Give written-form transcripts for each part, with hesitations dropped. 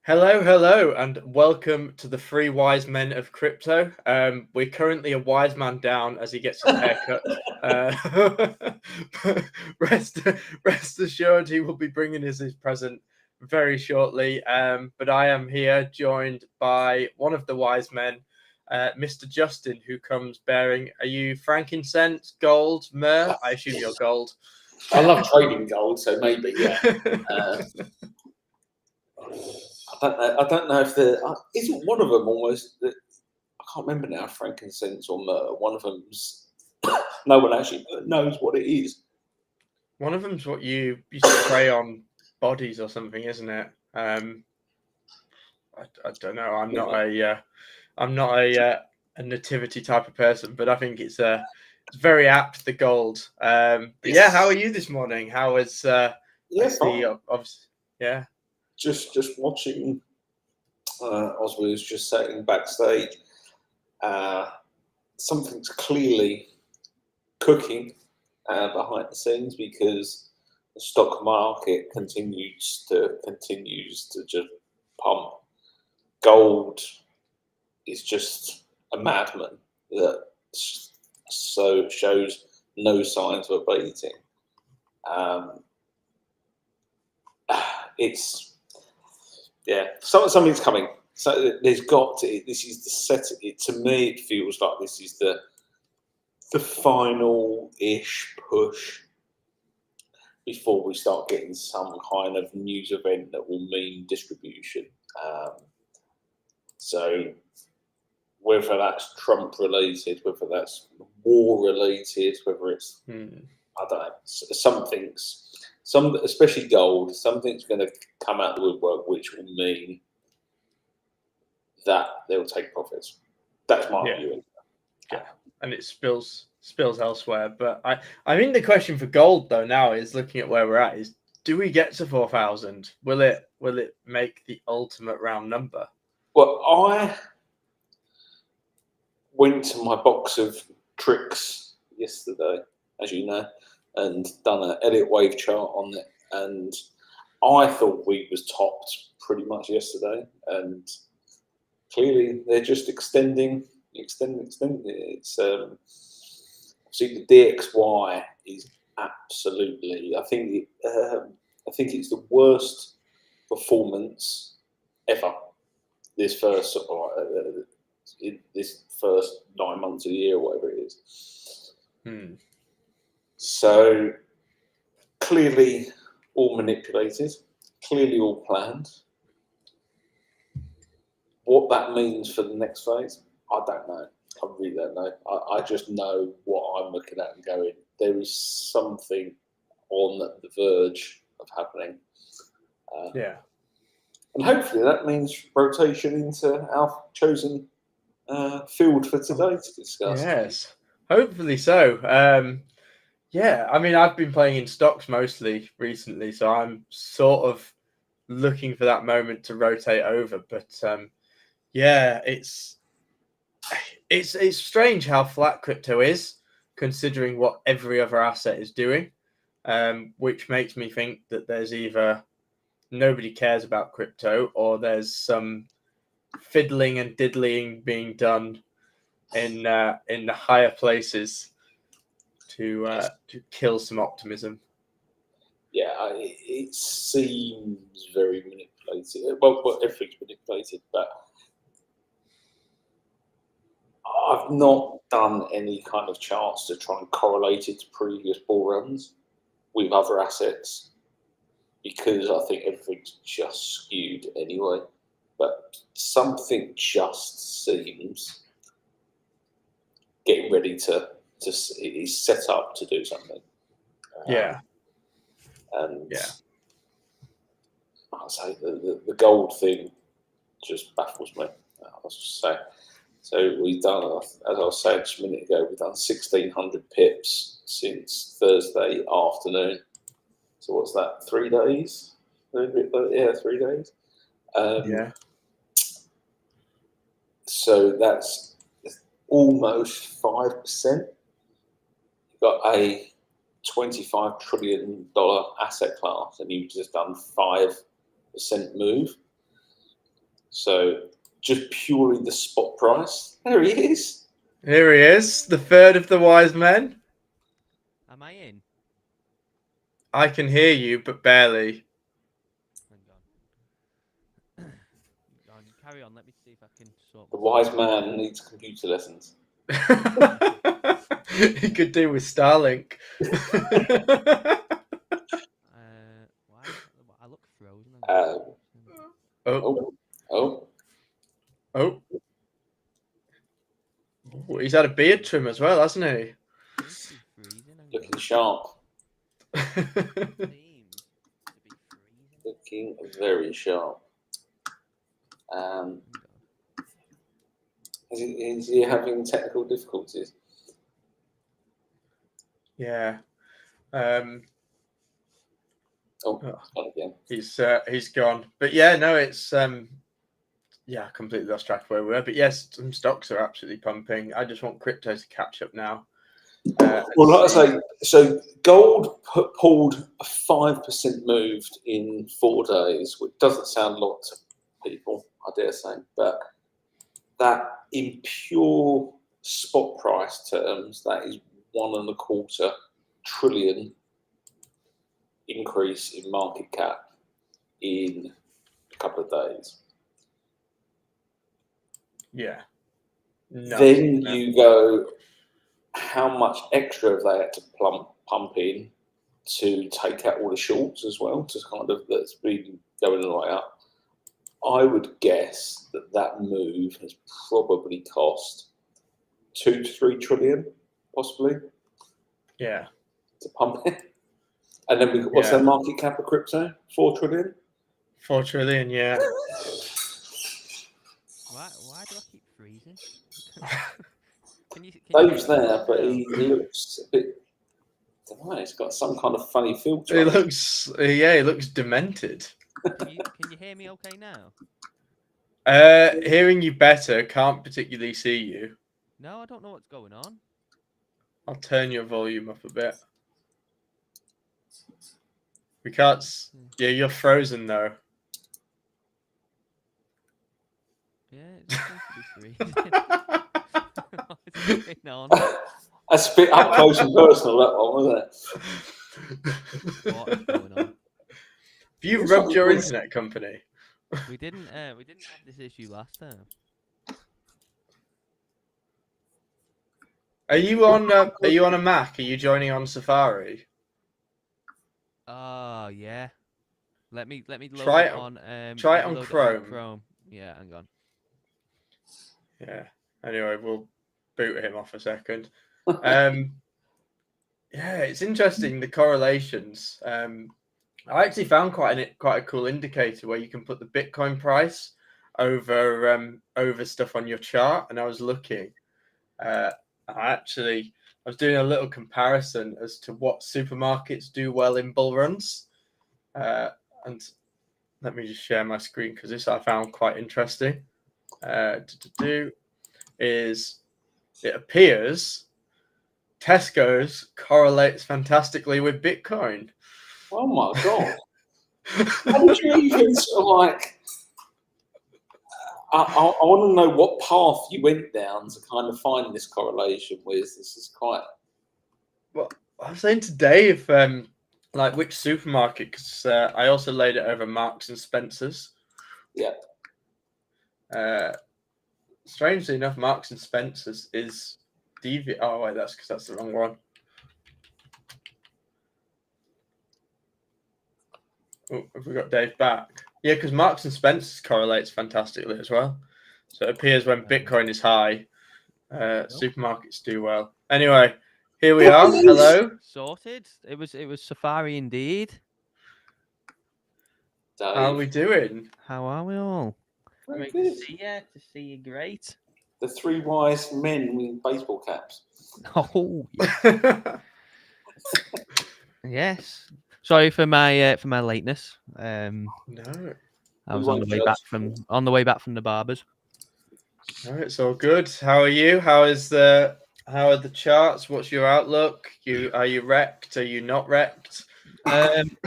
Hello, hello, and welcome to the Three Wise Men of Crypto. We're currently a wise man down as he gets his haircut. rest, rest assured, he will be bringing us his present very shortly. But I am here joined by one of the wise men, Mr. Justin, who comes bearing. Are you frankincense, gold, myrrh? I assume you're gold. I love trading gold, so maybe, yeah. I don't know if isn't one of them almost. I can't remember now. Frankincense or myrrh. One of them's. No one actually knows what it is. One of them's what you spray on bodies or something, isn't it? I don't know. I'm not a nativity type of person, but I think it's very apt, the gold. But yeah, how are you this morning? How is yeah. Just watching. As we was just sitting backstage, something's clearly cooking behind the scenes because the stock market continues to just pump. Gold is just a madman that so shows no signs of abating. Something's coming. So there's got to. This is the set. To me, it feels like this is the final-ish push before we start getting some kind of news event that will mean distribution. So whether that's Trump related, whether that's war related, whether it's I don't know, especially gold, something's going to come out of the woodwork which will mean that they'll take profits. That's my view. Yeah, and it spills elsewhere. But I think the question for gold though now is, looking at where we're at, is do we get to 4,000? Will it make the ultimate round number? Well, I went to my box of tricks yesterday, as you know, and done an Elliott wave chart on it, and I thought we was topped pretty much yesterday, and clearly they're just extending. It's see, the DXY is absolutely. I think it's the worst performance ever. This first 9 months of the year, or whatever it is. So clearly all manipulated, clearly all planned. What that means for the next phase, I don't know. I really don't know. I just know what I'm looking at and going, there is something on the verge of happening. And hopefully that means rotation into our chosen field for today to discuss. Yes, hopefully so. Yeah, I mean, I've been playing in stocks mostly recently, so I'm sort of looking for that moment to rotate over. But yeah, it's strange how flat crypto is, considering what every other asset is doing, which makes me think that there's either nobody cares about crypto or there's some fiddling and diddling being done in the higher places to kill some optimism. Yeah, it seems very manipulated. Well, everything's manipulated, but I've not done any kind of charts to try and correlate it to previous bull runs with other assets because I think everything's just skewed anyway. But something just seems getting ready to it is set up to do something. And I'll say the gold thing just baffles me. I was just saying. So we've done, as I was saying just a minute ago, we've done 1,600 pips since Thursday afternoon. So what's that? 3 days? Yeah, 3 days. So that's almost 5%. You've got a $25 trillion asset class, and you've just done 5% move. So just purely the spot price. There he is. Here he is, the third of the wise men. Am I in? I can hear you, but barely. Hang on. Go on, carry on. Let me see if I can sort. The wise man needs computer lessons. He could do with Starlink. Why? I look frozen. Oh, Oh. oh. Oh, he's had a beard trim as well, hasn't he? Seems to be freezing. Looking sharp. Seems to be freezing. Looking very sharp. Is he having technical difficulties? Yeah. Gone again. He's gone. But yeah, no, it's yeah, I completely lost track of where we were. But yes, some stocks are absolutely pumping. I just want crypto to catch up now. Well, like I say, so gold pulled a 5% move in 4 days, which doesn't sound a lot to people, I dare say, but that in pure spot price terms, that is $1.25 trillion increase in market cap in a couple of days. Yeah. Then you go, how much extra have they had to pump in to take out all the shorts as well, to kind of, that's been going the way up? I would guess that move has probably cost 2 to 3 trillion, possibly. Yeah. To pump it. And then what's their market cap of crypto? 4 trillion? 4 trillion, yeah. Why do I keep freezing? Can Dave's there, but he looks a bit. I don't know, he's got some kind of funny filter. He looks demented. Can you hear me okay now? Hearing you better, can't particularly see you. No, I don't know what's going on. I'll turn your volume up a bit. We can't. Yeah, you're frozen though. Yeah, it seems to be freezing. What's going on? That's a bit up close and personal, that one, wasn't it? What is going on? Have you rubbed your internet company? We didn't have this issue last time. Are you on a Mac? Are you joining on Safari? Oh yeah. Let me load try it it on try it on Chrome. Yeah, hang on. Yeah. Anyway, we'll boot him off a second. Yeah, it's interesting, the correlations. I actually found quite a cool indicator where you can put the Bitcoin price over stuff on your chart, and I was looking. I was doing a little comparison as to what supermarkets do well in bull runs, and let me just share my screen because this I found quite interesting. Is it appears Tesco's correlates fantastically with Bitcoin. Oh my god! How did you even sort of like? I want to know what path you went down to kind of find this correlation with. This is quite. Well, I was saying today if like which supermarket, because I also laid it over Marks and Spencer's. Yeah. Strangely enough, Marks and Spencer's is deviant. Oh wait, that's because that's the wrong one. Oh, have we got Dave back? Yeah, because Marks and Spencer's correlates fantastically as well. So it appears when Bitcoin is high, supermarkets do well. Anyway, here we are. Hello. Sorted. It was Safari indeed. Dave. How are we doing? How are we all? Great to see you. Great. The 3 wise men with baseball caps. Oh. Yeah. Yes. Sorry for my lateness. No. I was on the way back from the barbers. No, it's all good. How are you? How are the charts? What's your outlook? Are you wrecked? Are you not wrecked? Dave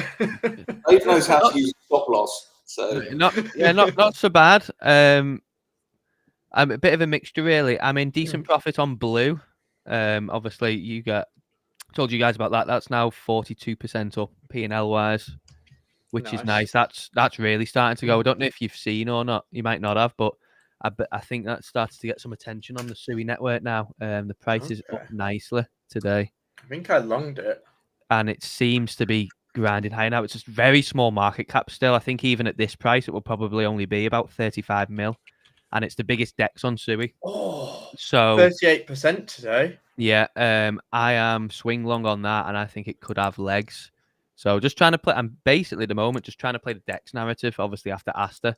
knows how to use stop loss. So not so bad. I'm a bit of a mixture, really. I'm in decent profit on blue. Obviously, told you guys about that. That's now 42% up P&L wise, which is nice. That's really starting to go. I don't know if you've seen or not. You might not have, but I think that starts to get some attention on the SUI network now. The price is up nicely today. I think I longed it. And it seems to be grinding high now. It's just very small market cap still. I think even at this price, it will probably only be about 35 mil. And it's the biggest DEX on SUI. Oh, So 38% today. yeah, I am swing long on that, and I think it could have legs. So just trying to play. I'm basically at the moment just trying to play the DEX narrative, obviously after Asta.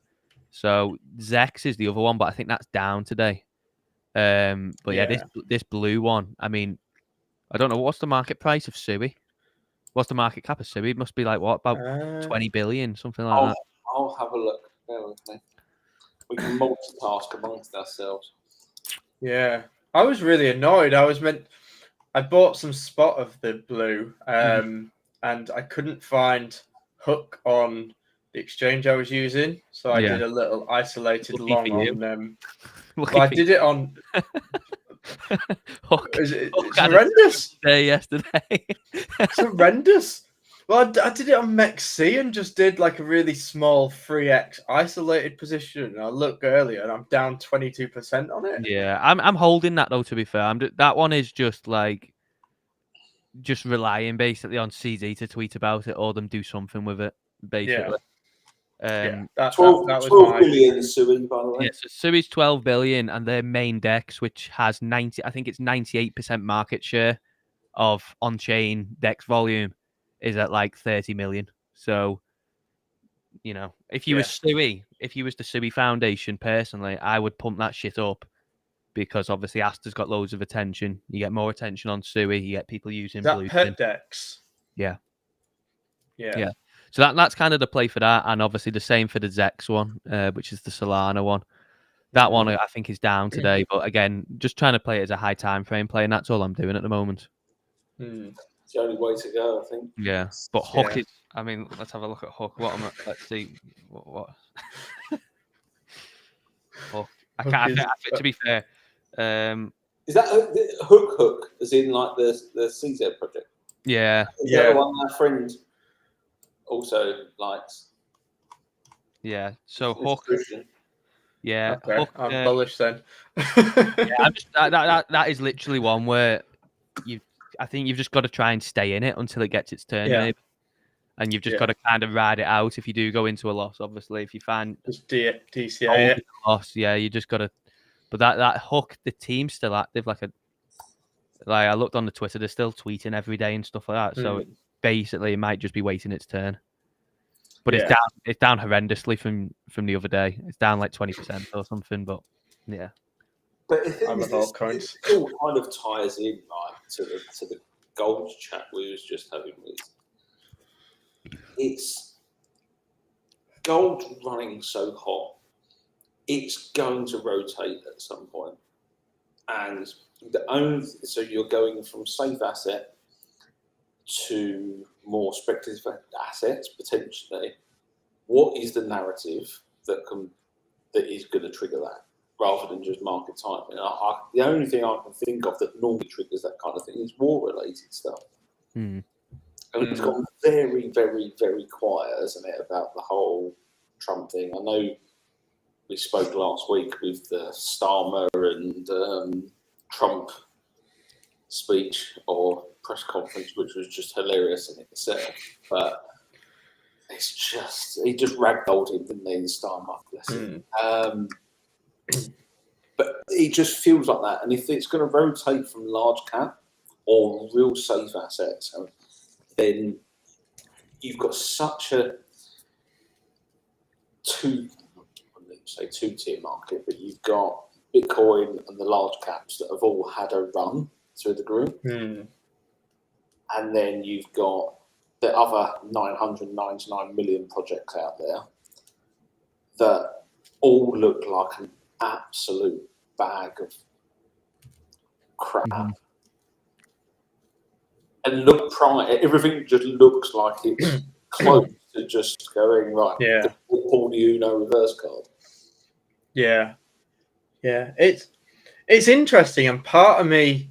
So Zex is the other one, but I think that's down today. But yeah, this blue one. I mean, I don't know what's the market price of SUI. What's the market cap of SUI? It must be like what, about 20 billion, something like that. I'll have a look. Bear with me. We can multitask amongst ourselves. Yeah, I was really annoyed. I bought some spot of the blue, and I couldn't find hook on the exchange I was using, so I did a little isolated long on them. Well, I did it on. Hook. It's horrendous. Yesterday. It's horrendous. Well, I did it on MEXC and just did like a really small 3x isolated position. I looked earlier and I'm down 22% on it. Yeah, I'm holding that though. To be fair, that one is just relying basically on CZ to tweet about it or them do something with it. Basically, that 12 was billion SUI, by the way. Yeah, so SUI's 12 billion, and their main DEX, which has 98% market share of on-chain DEX volume, is at like 30 million. So, if you was the SUI Foundation personally, I would pump that shit up because obviously Asta's got loads of attention. You get more attention on SUI. You get people using blue. Pet DEX. Yeah. So that's kind of the play for that, and obviously the same for the Zex one, which is the Solana one. That one I think is down today, but again, just trying to play it as a high time frame play, and that's all I'm doing at the moment. It's the only way to go, I think. Yeah, but Hook is. I mean, let's have a look at Hook. Let's see what. Hook. I can't. To be fair, is that Hook? As in like the CZ project? Yeah. Is that the one my friend also likes? Yeah. So Hook. Yeah. Okay. Hook, I'm bullish then. that is literally one where I think you've just got to try and stay in it until it gets its turn, maybe. And you've just got to kind of ride it out if you do go into a loss. Obviously, if you find just DCA it. Loss, you just got to. But that Hook, the team's still active. Like I looked on the Twitter, they're still tweeting every day and stuff like that. So basically, it might just be waiting its turn. But it's down horrendously from the other day. It's down like 20% or something. But yeah. But the thing is, it all kind of ties in to the gold chat we was just having with. It's gold running so hot. It's going to rotate at some point, and so you're going from safe asset to more speculative assets potentially. What is the narrative that is going to trigger that, rather than just market timing? The only thing I can think of that normally triggers that kind of thing is war-related stuff. And it's gone very, very, very quiet, hasn't it, about the whole Trump thing? I know we spoke last week with the Starmer and Trump speech or press conference, which was just hilarious in itself. But it's just, he just ragdolled him, didn't he, Starmer, bless him. But it just feels like that. And if it's going to rotate from large cap or real safe assets, then you've got such a two-tier market, but you've got Bitcoin and the large caps that have all had a run to a degree. And then you've got the other 999 million projects out there that all look like an absolute bag of crap. And everything just looks like it's close to just going right. Yeah. pull the Uno reverse card. Yeah. It's interesting, and part of me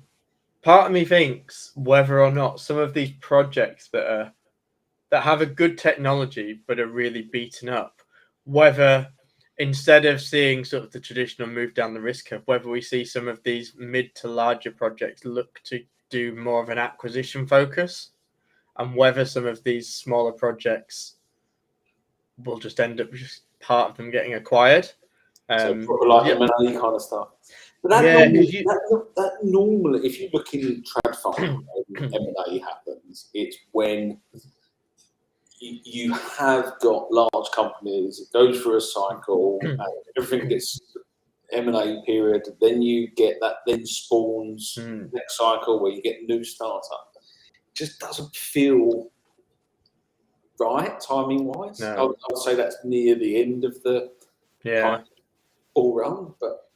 thinks whether or not some of these projects that have a good technology but are really beaten up, whether instead of seeing sort of the traditional move down the risk curve, whether we see some of these mid to larger projects look to do more of an acquisition focus, and whether some of these smaller projects will just end up just part of them getting acquired. So like yeah. M&A kind of stuff. But that, Yeah, normally, that normally, if you look in trad fund and M&A happens, it's when you have got large companies, it goes through a cycle, and everything gets M&A period, then you get that, then spawns next cycle where you get new startup. It just doesn't feel right timing wise. No. I would say that's near the end of the kind of all run, but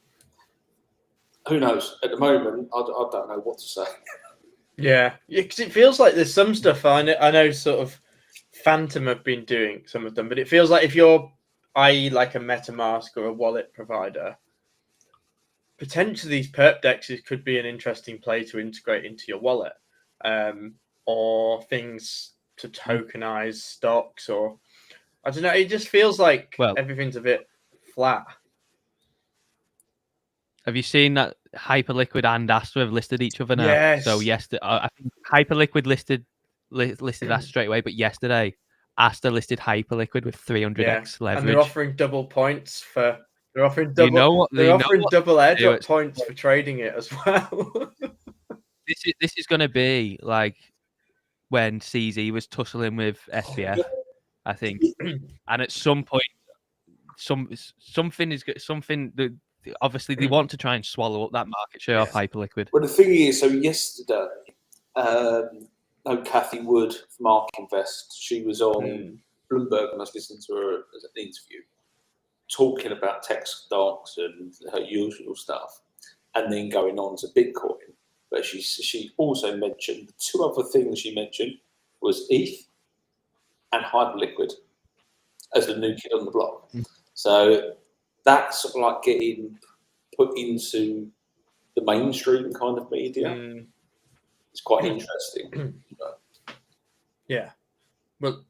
who knows? At the moment, I don't know what to say. Yeah, because it feels like there's some stuff I know sort of Phantom have been doing some of them, but it feels like if you're, i.e., like a MetaMask or a wallet provider, potentially these perp dexes could be an interesting play to integrate into your wallet, or things to tokenize stocks, or I don't know. It just feels like everything's a bit flat. Have you seen that Hyperliquid and Asta have listed each other now? Yes. So yesterday, I think Hyperliquid listed Asta straight away, but yesterday Asta listed Hyperliquid with 300x leverage. And they're offering double points for. They're offering double. You know what? They're offering double airdrop points for trading it as well. This is going to be like when CZ was tussling with SBF, I think, and at some point, something that. Obviously, they want to try and swallow up that market share of Hyperliquid. Well, the thing is, so yesterday, Kathy Wood from ARK Invest, she was on Bloomberg, and I was listening to her as an interview, talking about tech stocks and her usual stuff, and then going on to Bitcoin. But she also mentioned, the two other things she mentioned was ETH and Hyperliquid as the new kid on the block. So that's sort of like getting put into the mainstream kind of media. It's quite interesting. Yeah. Well,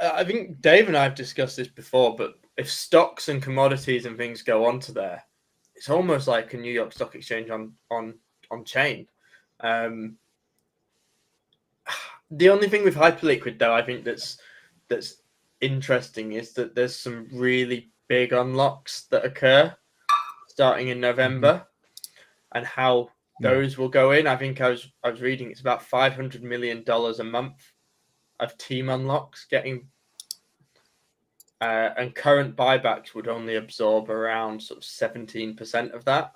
I think Dave and I have discussed this before, but if stocks and commodities and things go onto there, it's almost like a New York Stock Exchange on chain. The only thing with Hyperliquid, though, I think that's interesting is that there's some really big unlocks that occur starting in November, and how those will go in. I think I was reading it's about $500 million a month of team unlocks getting, and current buybacks would only absorb around sort of 17% of that.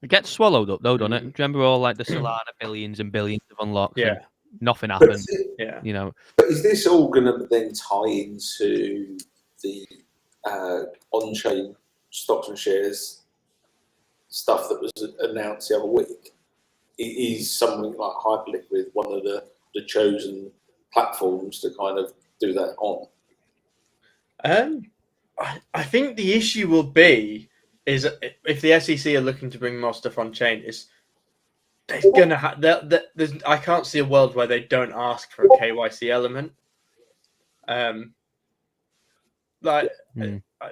It gets swallowed up though, doesn't it? Do you remember all like the Solana billions and billions of unlocks? Yeah. Nothing happened. You know. But is this all going to then tie into the on-chain stocks and shares stuff that was announced the other week? Is something like Hyperliquid one of the chosen platforms to kind of do that on? I think the issue will be is if the SEC are looking to bring more stuff on chain, is they're gonna have. I can't see a world where they don't ask for a KYC element. I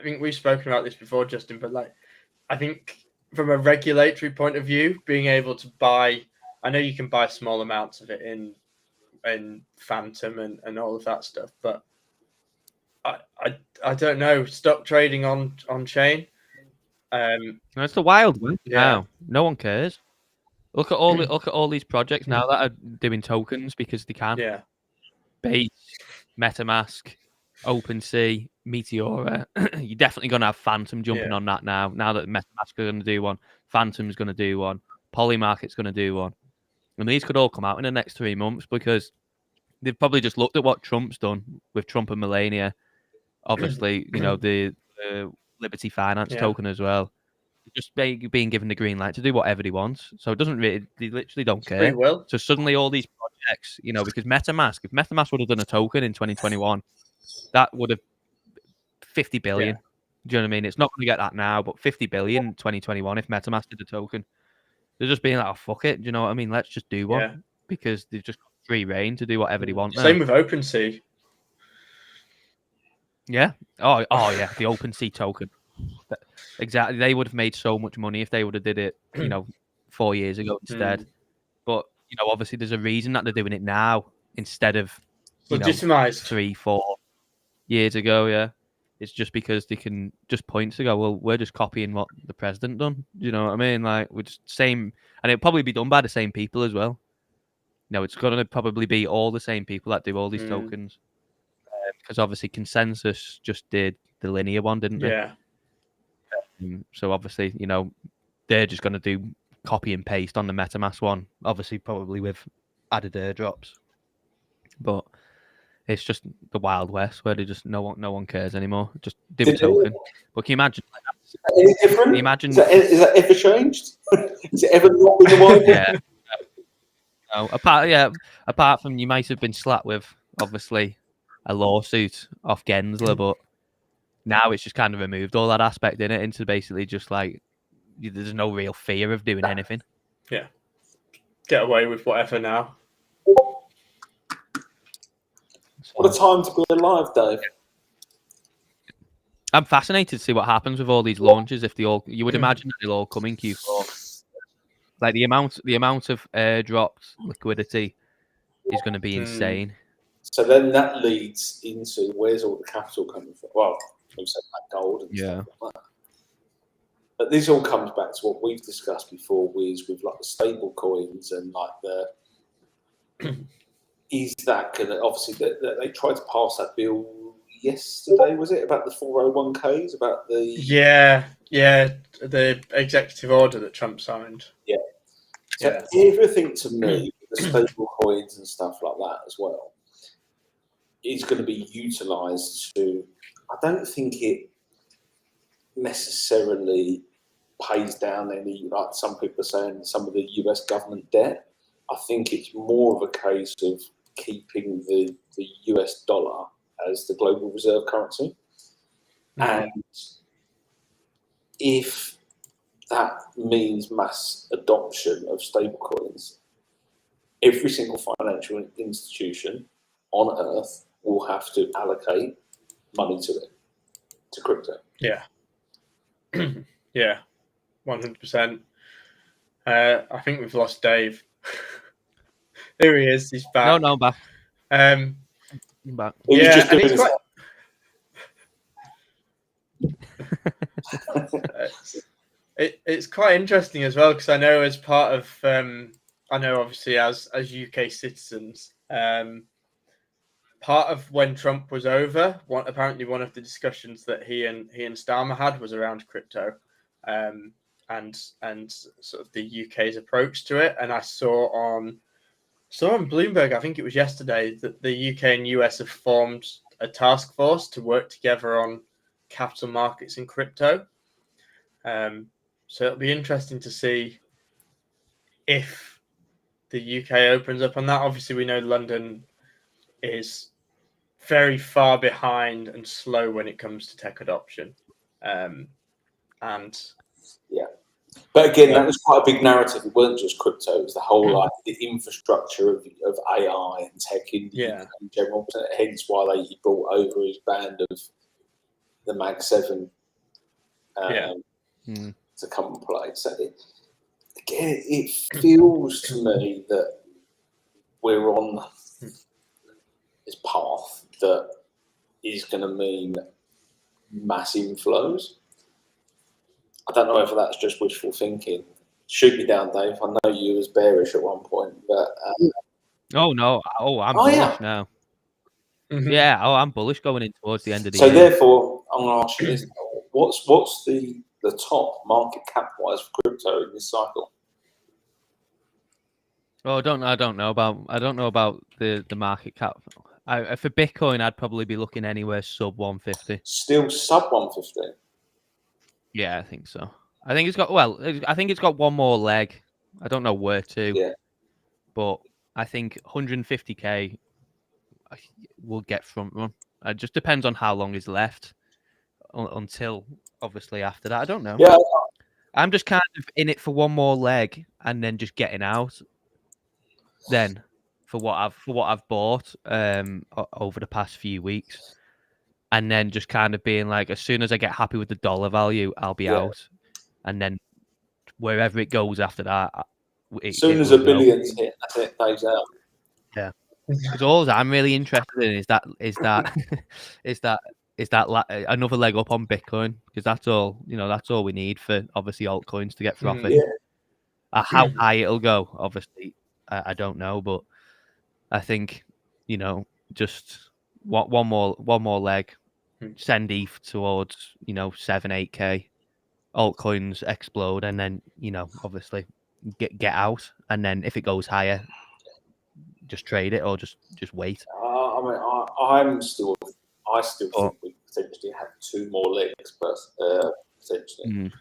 think we've spoken about this before, Justin, but like, I think from a regulatory point of view, being able to buy, I know you can buy small amounts of it in Phantom and all of that stuff, but I don't know, stock trading on chain. It's the wild one now. No one cares. Look at all these projects now that are doing tokens because they can. Yeah. Base, MetaMask, OpenSea, Meteora. You're definitely going to have Phantom jumping on that now. Now that MetaMask are going to do one, Phantom's going to do one, Polymarket's going to do one. And these could all come out in the next 3 months because they've probably just looked at what Trump's done with Trump and Melania. Obviously, you know, the Liberty Finance token as well. just being given the green light to do whatever they want. So it doesn't really, they literally don't Free care. will. So suddenly all these projects, because MetaMask, if MetaMask would have done a token in 2021, that would have 50 billion. Yeah. Do you know what I mean? It's not going to get that now, but 50 billion in 2021 if MetaMask did a token. They're just being like, oh, fuck it. Do you know what I mean? Let's just do one. Yeah. Because they've just got free reign to do whatever they want now. Same with OpenSea. Yeah. Oh yeah. The OpenSea token. Exactly. They would have made so much money if they would have did it, 4 years ago instead. But obviously there's a reason that they're doing it now instead of Legitimized 3-4 years ago. Yeah. It's just because they can just point to go, well, we're just copying what the president done. Do you know what I mean? Like we're just same, and it'll probably be done by the same people as well. It's going to probably be all the same people that do all these tokens. Because obviously Consensus just did the linear one, didn't they? Yeah. So obviously, they're just going to do copy and paste on the MetaMask one. Obviously, probably with added airdrops. But it's just the Wild West where they just no one cares anymore. Just do a token. But can you imagine? Any different? Can you imagine? Is that ever changed? Is it ever not been the Wild West? Yeah. No, apart from you might have been slapped with obviously a lawsuit off Gensler, but now it's just kind of removed all that aspect in it into basically just like there's no real fear of doing anything. Yeah. Get away with whatever now. What a time to be alive, Dave. I'm fascinated to see what happens with all these launches. If you would imagine that they'll all come in Q4. Like the amount of airdropped liquidity is going to be insane. So then that leads into where's all the capital coming from? Well, we've said that gold and stuff like that. But this all comes back to what we've discussed before with like the stable coins and like is that going to, obviously they tried to pass that bill yesterday, was it, about the 401ks, about the... Yeah, the executive order that Trump signed. Yeah. So everything to me, the stable coins and stuff like that as well, is going to be utilised to... I don't think it necessarily pays down any, like some people are saying, some of the US government debt. I think it's more of a case of keeping the US dollar as the global reserve currency. And if that means mass adoption of stablecoins, every single financial institution on earth will have to allocate money to it, to crypto. Yeah. Yeah, 100%. I think we've lost Dave. There he is. He's back. No, I'm back. I'm back. Yeah, and he's quite... it's quite interesting as well, because I know as part of I know obviously as UK citizens, part of when Trump was over, apparently one of the discussions that he and Starmer had was around crypto, and sort of the UK's approach to it. And I saw on Bloomberg, I think it was yesterday, that the UK and US have formed a task force to work together on capital markets and crypto. So it'll be interesting to see if the UK opens up on that. Obviously, we know London is very far behind and slow when it comes to tech adoption. And yeah. But again, that was quite a big narrative. It wasn't just crypto; it was the whole like the infrastructure of AI and tech in general. Hence, why he brought over his band of the Mag 7 to come and play. So again, it feels to me that we're on this path that is going to mean mass inflows. I don't know whether that's just wishful thinking. Shoot me down, Dave. I know you was bearish at one point, but oh no! Oh, I'm bullish now. Yeah, I'm bullish going in towards the end of the year. So therefore, I'm going to ask you this: what's the top market cap wise for crypto in this cycle? Oh, I don't know about the market cap. For Bitcoin, I'd probably be looking anywhere sub 150. Still sub 150. Yeah, I think so. I think it's got I think it's got one more leg. I don't know where to. Yeah. But I think 150k will get front run. It just depends on how long is left until obviously after that. I don't know. Yeah. I'm just kind of in it for one more leg and then just getting out. Then for what I've bought over the past few weeks, and then just kind of being like, as soon as I get happy with the dollar value, I'll be Yeah. out, and then wherever it goes after that, Soon it as will a go. billion's hit, that's it, days out. Yeah. Because all I'm really interested in is that another leg up on Bitcoin, because that's all that's all we need for obviously altcoins to get frothy. Yeah. How high it'll go, obviously, I don't know, but I think just one more leg, send ETH towards 7-8k, altcoins explode, and then obviously get out, and then if it goes higher, just trade it or just wait. I mean, I still think we potentially have 2 more legs, but potentially.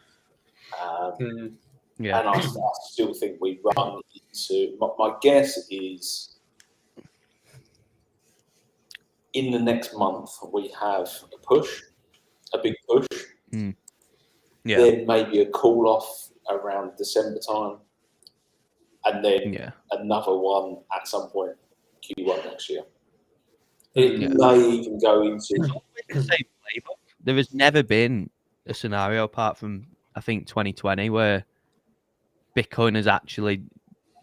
Yeah. And I still think we run into. My guess is in the next month we have a big push. Yeah. Then maybe a cool off around December time, and then another one at some point Q1 next year. It may even go into the same playbook. There has never been a scenario apart from I think 2020 where Bitcoin has actually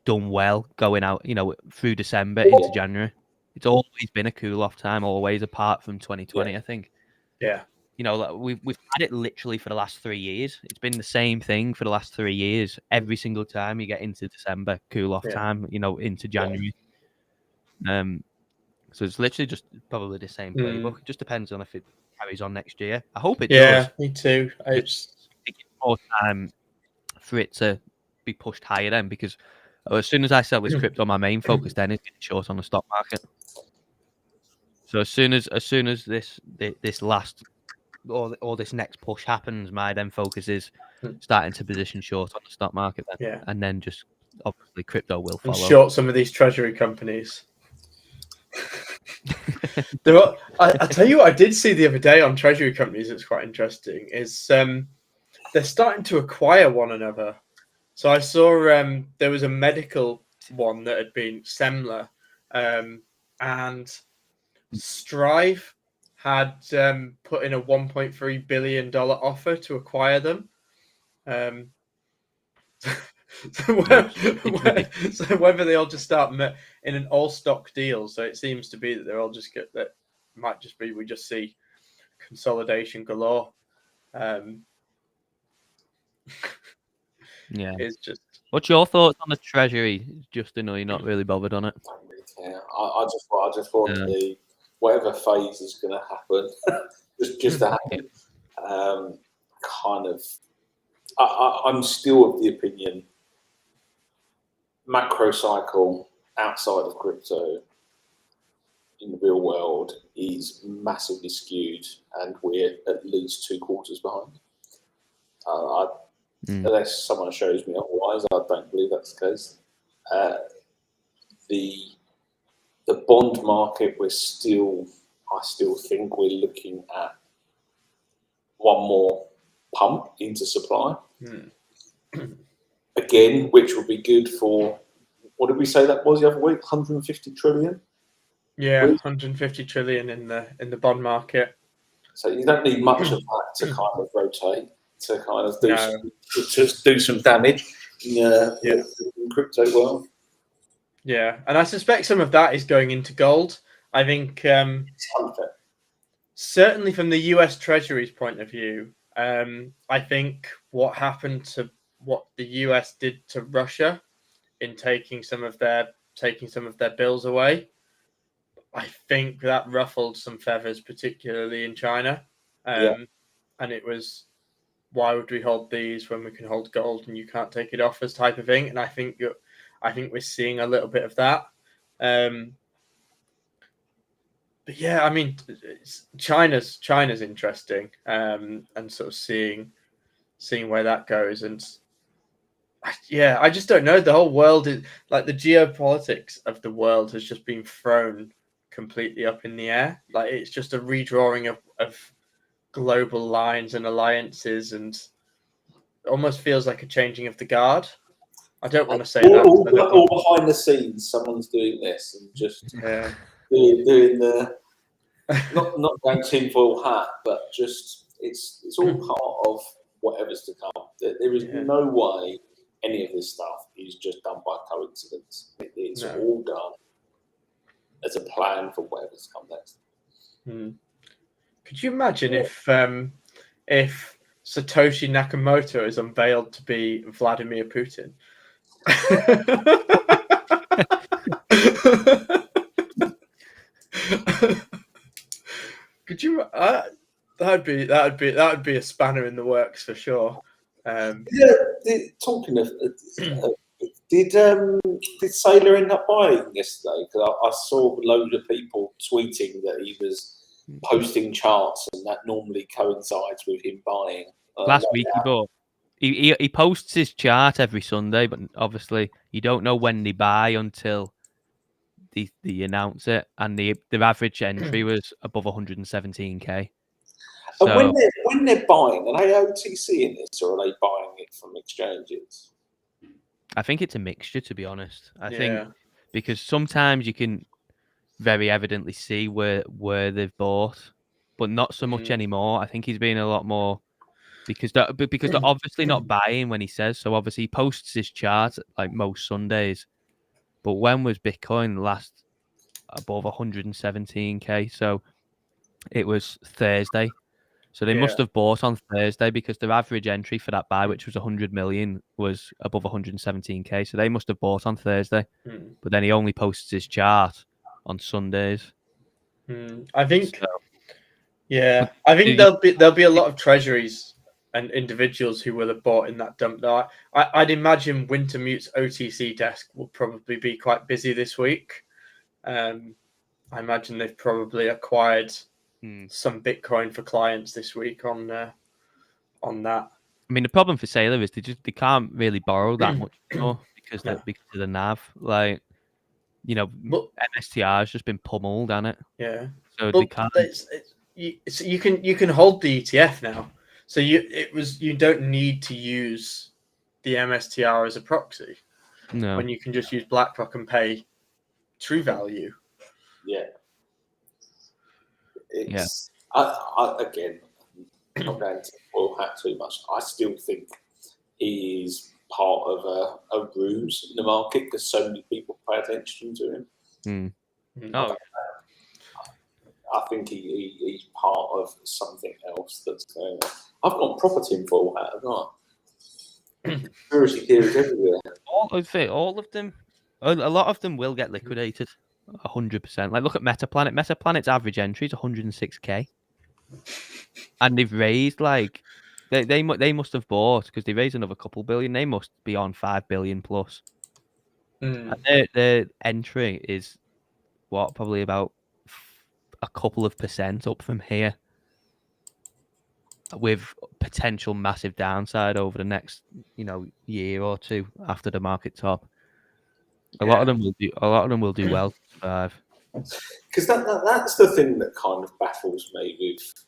done well going out, through December into January. It's always been a cool off time, always, apart from 2020, I think. Yeah. We've had it literally for the last 3 years. It's been the same thing for the last 3 years. Every single time you get into December, cool off time, into January. So it's literally just probably the same playbook. It just depends on if it carries on next year. I hope it does. Yeah, me too. It gives more time for it to be pushed higher then, because as soon as I sell this crypto, my main focus then is getting short on the stock market. So as soon as this last or this next push happens, my then focus is starting to position short on the stock market then, and then just obviously crypto will follow. And short some of these treasury companies. I tell you what, I did see the other day on treasury companies that's quite interesting is they're starting to acquire one another. So I saw there was a medical one that had been Semler, and Strive had put in a $1.3 billion offer to acquire them. So whether they all just start in an all stock deal, so it seems to be that they're all just that might just be we just see consolidation galore. Yeah. It's just. What's your thoughts on the treasury, Justin? Or you're not really bothered on it? I don't really care. I just want the whatever phase is going to happen, just to happen. Kind of. I'm still of the opinion macro cycle outside of crypto in the real world is massively skewed, and we're at least 2 quarters behind. Unless someone shows me otherwise, I don't believe that's the case. The bond market, I still think we're looking at one more pump into supply. Again, which would be good for, what did we say that was the other week? 150 trillion? Yeah, 150 trillion in the bond market. So you don't need much of that to kind of rotate, to kind of do some damage in the crypto world. Yeah, and I suspect some of that is going into gold. I think certainly from the US Treasury's point of view, I think what happened to what the US did to Russia in taking some of their bills away, I think that ruffled some feathers, particularly in China. And it was, why would we hold these when we can hold gold and you can't take it off us type of thing. And I think we're seeing a little bit of that. But yeah, I mean, China's interesting, and sort of seeing seeing where that goes. And yeah, I just don't know. The whole world is like the geopolitics of the world has just been thrown completely up in the air. Like it's just a redrawing of global lines and alliances, and it almost feels like a changing of the guard. I don't want to say that. All behind the scenes, someone's doing this and just doing the not going tinfoil hat, but just it's all part of whatever's to come. There is no way any of this stuff is just done by coincidence. It's all done as a plan for whatever's to come next. Could you imagine if Satoshi Nakamoto is unveiled to be Vladimir Putin? Could you? That'd be a spanner in the works for sure. Talking of, did Saylor end up buying yesterday? Because I saw a load of people tweeting that he was posting charts, and that normally coincides with him buying. Last week he bought. He posts his chart every Sunday, but obviously you don't know when they buy until they announce it. And the average entry was above 117k. So, and when they're buying, are they OTC in this, or are they buying it from exchanges? I think it's a mixture, to be honest. I think because sometimes you can very evidently see where they've bought, but not so much anymore. I think he's being a lot more because they're obviously not buying when he says so. Obviously, he posts his chart like most Sundays, but when was Bitcoin last above 117k? So it was Thursday. So they must have bought on Thursday because their average entry for that buy, which was 100 million, was above 117k. So they must have bought on Thursday. But then he only posts his chart on Sundays. I think, I think there'll be a lot of treasuries and individuals who will have bought in that dump. Now, I'd imagine Wintermute's OTC desk will probably be quite busy this week. I imagine they've probably acquired some Bitcoin for clients this week on that. I mean, the problem for Saylor is they can't really borrow that much more because of the NAV. Like, MSTR has just been pummeled, hasn't it? Yeah. So they can't. You can hold the ETF now. So you don't need to use the MSTR as a proxy. No. When you can just use BlackRock and pay True Value. Yeah. I again, not going to spoil hat too much. I still think he's part of a ruse in the market because so many people pay attention to him. I think he's part of something else that's going on. I've got property in full hat, haven't I? Conspiracy theories everywhere. All of them, a lot of them will get liquidated. 100%. Like, look at Metaplanet. Metaplanet's average entry is 106k, and they've raised like they must have bought because they raised another couple billion. They must be on 5 billion plus. And their entry is probably about a couple of percent up from here, with potential massive downside over the next year or two after the market top. A lot of them will do well to survive. Because that's the thing that kind of baffles me with,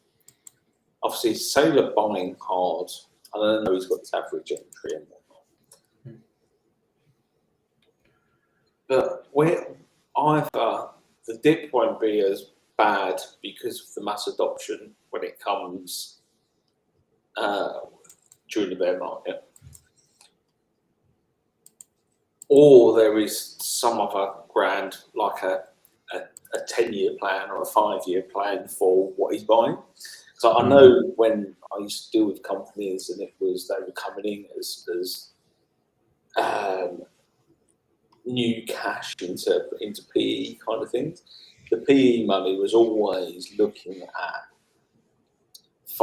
obviously, Saylor buying hard. I don't know he's got his average entry and whatnot. But either the dip won't be as bad because of the mass adoption when it comes during the bear market, or there is some other grand, like a 10-year plan or a 5-year plan for what he's buying. So I know when I used to deal with companies and they were coming in as new cash into PE kind of things. The PE money was always looking at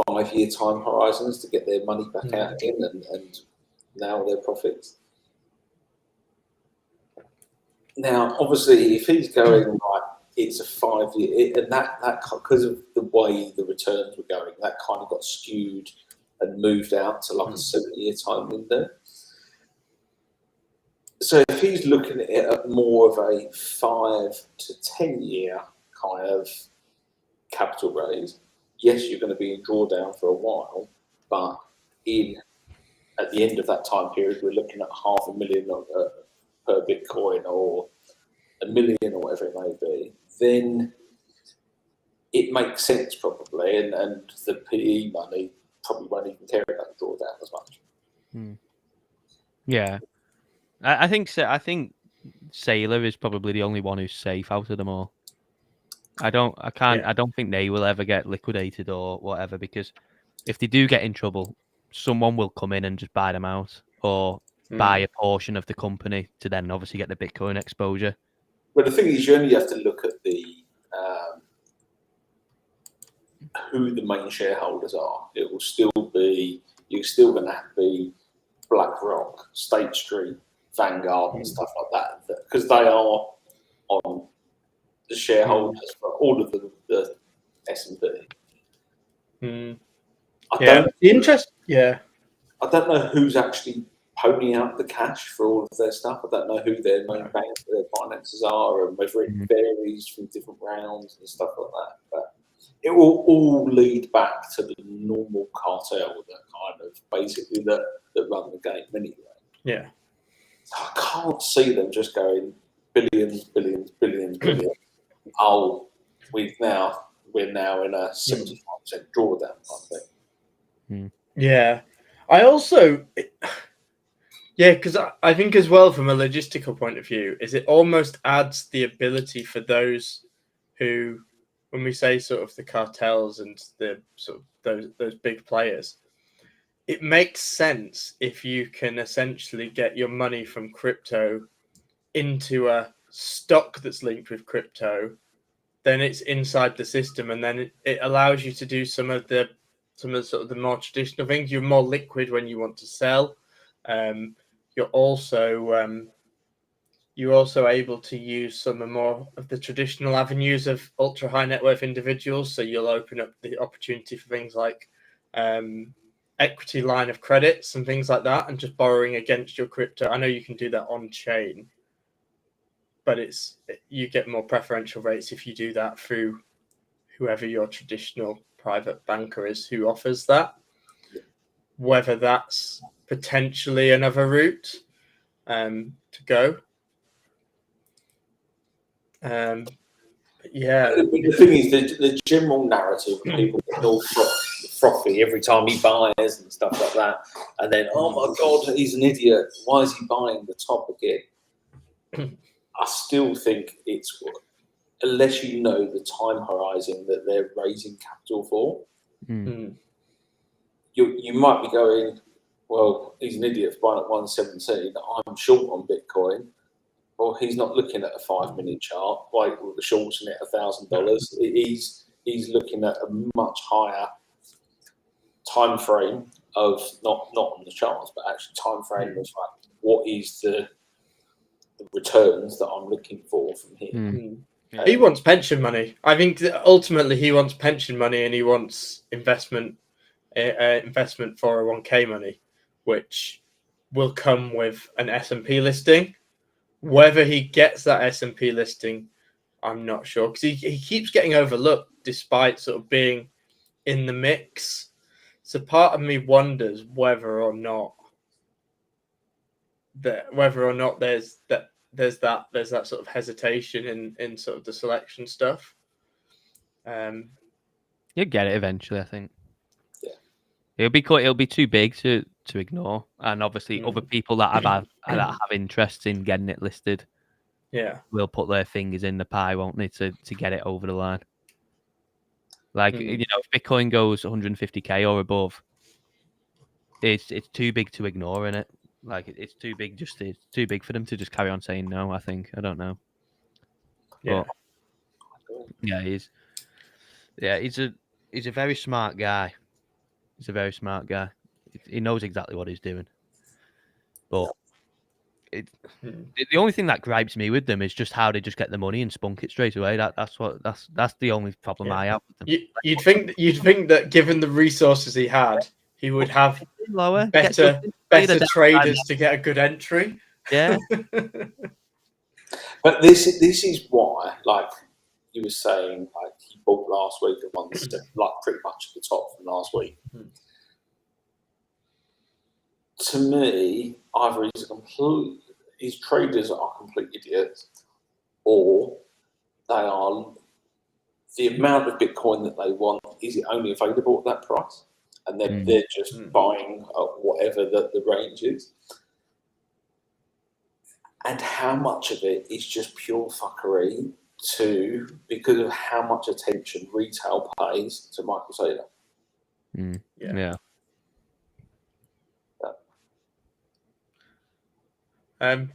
5-year time horizons to get their money back out again and now their profits. Now, obviously, if he's going like it's a 5-year, and that because of the way the returns were going, that kind of got skewed and moved out to like a 7-year time window. So if he's looking at it at more of a 5 to 10 year kind of capital raise, yes, you're going to be in drawdown for a while, but at the end of that time period, we're looking at $500,000 per Bitcoin or $1 million or whatever it may be, then it makes sense probably, and the PE money probably won't even care about the drawdown as much. Yeah, I think so. I think Sailor is probably the only one who's safe out of them all. I don't think they will ever get liquidated or whatever, because if they do get in trouble, someone will come in and just buy them out or buy a portion of the company to then obviously get the Bitcoin exposure. Well, the thing is, you only have to look at who the main shareholders are. It will still be, you're still going to have to be BlackRock, State Street, Vanguard, and stuff like that, because they are on the shareholders for all of the S&P. I don't know who's actually ponying up the cash for all of their stuff. I don't know who their main banks, their finances are, and whether it varies from different rounds and stuff like that. But it will all lead back to the normal cartel that kind of basically that run the game anyway. Yeah. I can't see them just going billions. Oh, we're now in a 75% drawdown, I think. Yeah. I also, because I think as well from a logistical point of view, is it almost adds the ability for those who, when we say sort of the cartels and the sort of those big players, it makes sense if you can essentially get your money from crypto into a stock that's linked with crypto, then it's inside the system, and then it allows you to do some of the sort of the more traditional things. You're more liquid when you want to sell. You're also able to use some more of the traditional avenues of ultra high net worth individuals. So you'll open up the opportunity for things like equity line of credits and things like that, and just borrowing against your crypto. I know you can do that on chain, but you get more preferential rates if you do that through whoever your traditional private banker is who offers that. Whether that's potentially another route to go. The thing is, the general narrative of people get all frothy every time he buys and stuff like that, and then, oh my God, he's an idiot. Why is he buying the top again? I still think it's, unless you know the time horizon that they're raising capital for, you might be going, well, he's an idiot for buying at 117. I'm short on Bitcoin. Well, he's not looking at a 5 minute chart, like with the shorts in it $1,000. He's looking at a much higher time frame of not on the charts, but actually time frame of like what is the returns that I'm looking for from here. He wants pension money. I think that ultimately he wants pension money, and he wants investment 401k money, which will come with an S&P listing. Whether he gets that S&P listing, I'm not sure, because he keeps getting overlooked despite sort of being in the mix. So part of me wonders whether or not there's that sort of hesitation in sort of the selection stuff. You'll get it eventually, I think. Yeah. It'll be too big to ignore, and obviously other people that have interests in getting it listed, will put their fingers in the pie, won't they, to get it over the line. Like if Bitcoin goes 150k or above, it's too big to ignore, innit? Like it's too big. It's too big for them to just carry on saying no. I think. I don't know. Yeah. But, yeah, he's a very smart guy. He's a very smart guy. He knows exactly what he's doing. But the only thing that gripes me with them is just how they just get the money and spunk it straight away. That's the only problem I have with them. You'd think that given the resources he had, he would have lower, better traders to get a good entry. Yeah. But this is why, like you were saying, like he bought last week at one step, like pretty much at the top from last week. To me, either his traders are complete idiots, or they are the amount of Bitcoin that they want. Is it only available at that price, and they're just buying whatever the range is? And how much of it is just pure fuckery because of how much attention retail pays to Michael Saylor? Yeah.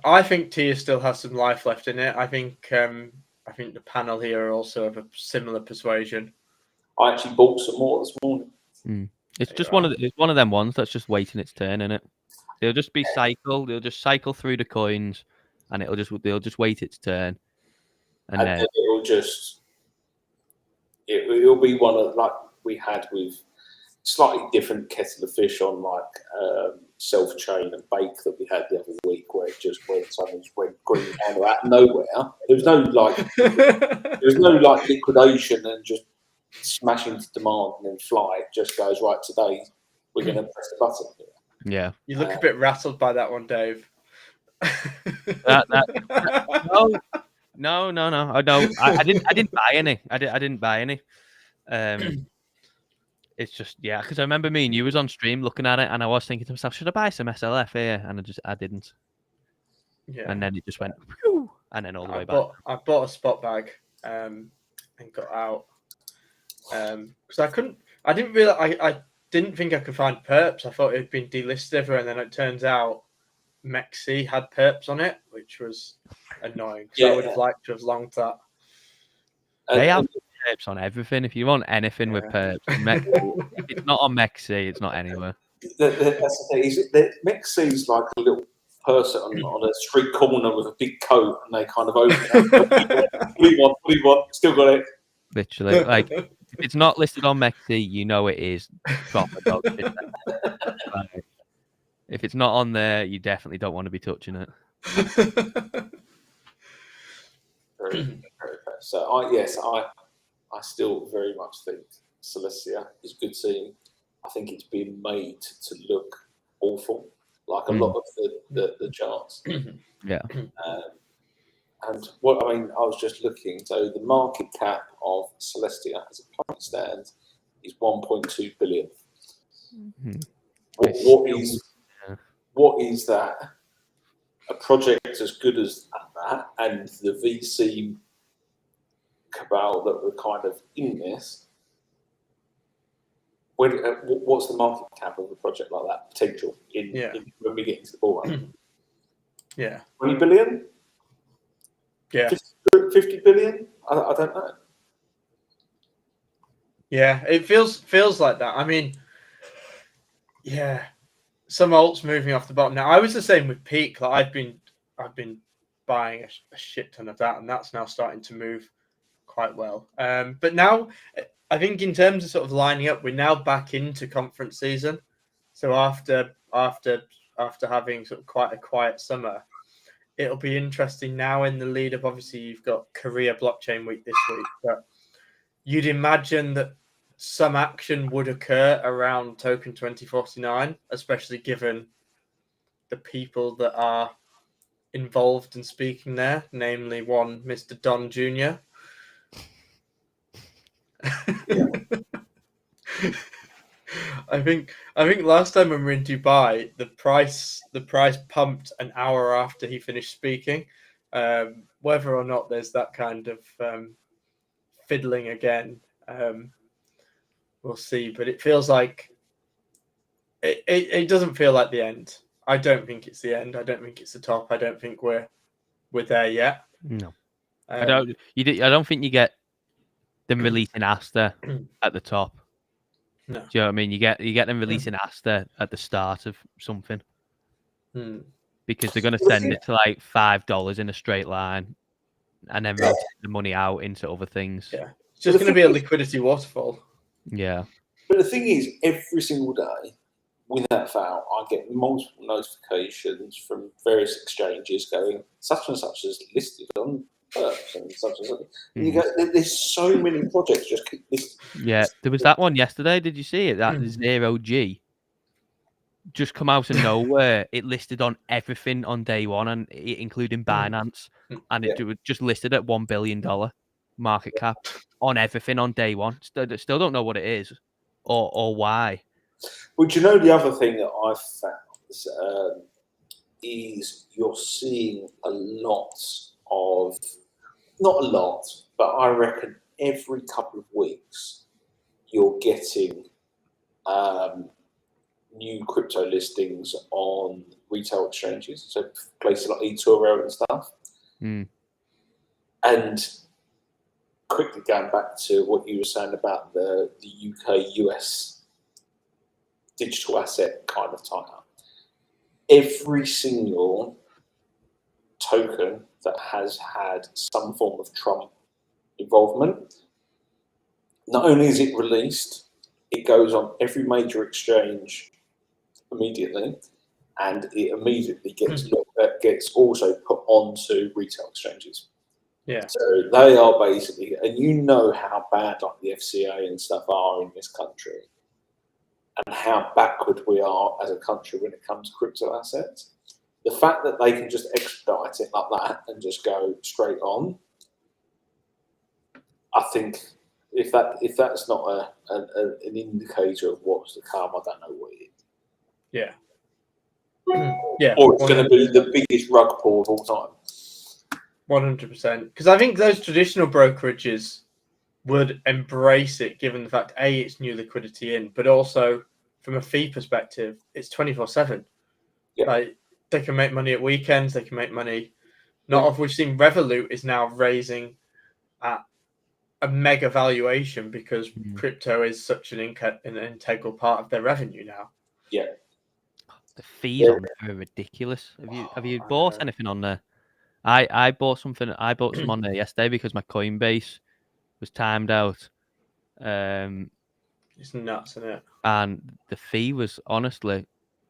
I think Tia still has some life left in it. I think the panel here are also of a similar persuasion. I actually bought some more this morning. It's just one of them ones that's just waiting its turn, isn't it? They'll just be cycled. They'll just cycle through the coins, and they'll just wait its turn, and then it'll be one of like we had with slightly different kettle of fish on like self chain and bake that we had the other week, where it just went green candle out of nowhere. There was no liquidation and just smashing to demand and then fly. It just goes right today. We're going to press the button. Yeah, you look a bit rattled by that one, Dave. No. I didn't buy any. I didn't buy any. It's just because I remember me and you was on stream looking at it, and I was thinking to myself, should I buy some SLF here? And I didn't. Yeah. And then it just went, whew, and then all the way back. I bought a spot bag and got out because I didn't think I could find perps. I thought it had been delisted everywhere, and then it turns out Mexi had perps on it, which was annoying. So I would have liked to have longed that. They have perps on everything. If you want anything with perps, if it's not on Mexi, it's not anywhere. That's the thing. Mexi's like a little person on a street corner with a big coat, and they kind of open it. What do you want? Still got it. Literally, like if it's not listed on Mexi, you know it is proper dog shit. If it's not on there, you definitely don't want to be touching it. Very, very fair. So I still very much think Celestia is a good team. I think it's been made to look awful, like a lot of the charts. Yeah. And what I was just looking. So the market cap of Celestia as it currently stands is 1.2 billion. What is that? A project as good as that, and the VC cabal that were kind of in this. What's the market cap of a project like that? Potential when we get into the ball run? 20 billion. Yeah. 50 billion. I don't know. Yeah, it feels like that. I mean, some alts moving off the bottom. Now I was the same with Peak. Like I've been buying a shit ton of that, and that's now starting to move quite well. But now I think in terms of sort of lining up, we're now back into conference season. So after having sort of quite a quiet summer, it'll be interesting now in the lead up. Obviously, you've got Korea Blockchain Week this week, but you'd imagine that some action would occur around Token 2049, especially given the people that are involved in speaking there, namely one Mr. Don Jr. I think last time when we were in Dubai, the price pumped an hour after he finished speaking. Whether or not there's that kind of fiddling again, we'll see. But it feels like it doesn't feel like the end. I don't think it's the end. I don't think it's the top. I don't think we're there yet. No, I don't. I don't think you get them releasing Asta at the top. No. Do you know what I mean? You get them releasing Asta at the start of something. Because they're going to send it to like $5 in a straight line, and then rotate the money out into other things. Yeah, it's just going to be a liquidity waterfall. Yeah. But the thing is, every single day without fail, I get multiple notifications from various exchanges going, such and such is listed on Perps and such and such. And you go, there's so many projects just keep listed. Yeah, there was that one yesterday. Did you see it? That 0G just come out of nowhere. It listed on everything on day one, and including Binance, and it was just listed at $1 billion market cap on everything on day one. Still don't know what it is or why. Well, do you know the other thing that I've found is you're seeing a lot of, not a lot, but I reckon every couple of weeks you're getting new crypto listings on retail exchanges, so places like eToro and stuff. And quickly going back to what you were saying about the UK-US digital asset kind of tie-up, every single token that has had some form of Trump involvement, not only is it released, it goes on every major exchange immediately, and it immediately gets also put onto retail exchanges. Yeah. So they are basically, and you know how bad like the FCA and stuff are in this country, and how backward we are as a country when it comes to crypto assets. The fact that they can just expedite it like that and just go straight on, I think if that's not an indicator of what's to come, I don't know what it is. Yeah. Yeah. Or it's going to be the biggest rug pull of all time. 100%. Because I think those traditional brokerages would embrace it, given the fact, A, it's new liquidity in, but also from a fee perspective, it's 24/7. Yeah. Like, they can make money at weekends, they can make money. We've seen Revolut is now raising at a mega valuation because crypto is such an integral part of their revenue now. Yeah. The fees on there are ridiculous. Have you bought anything on there? I bought something. I bought some on there yesterday because my Coinbase was timed out. It's nuts, isn't it? And the fee was honestly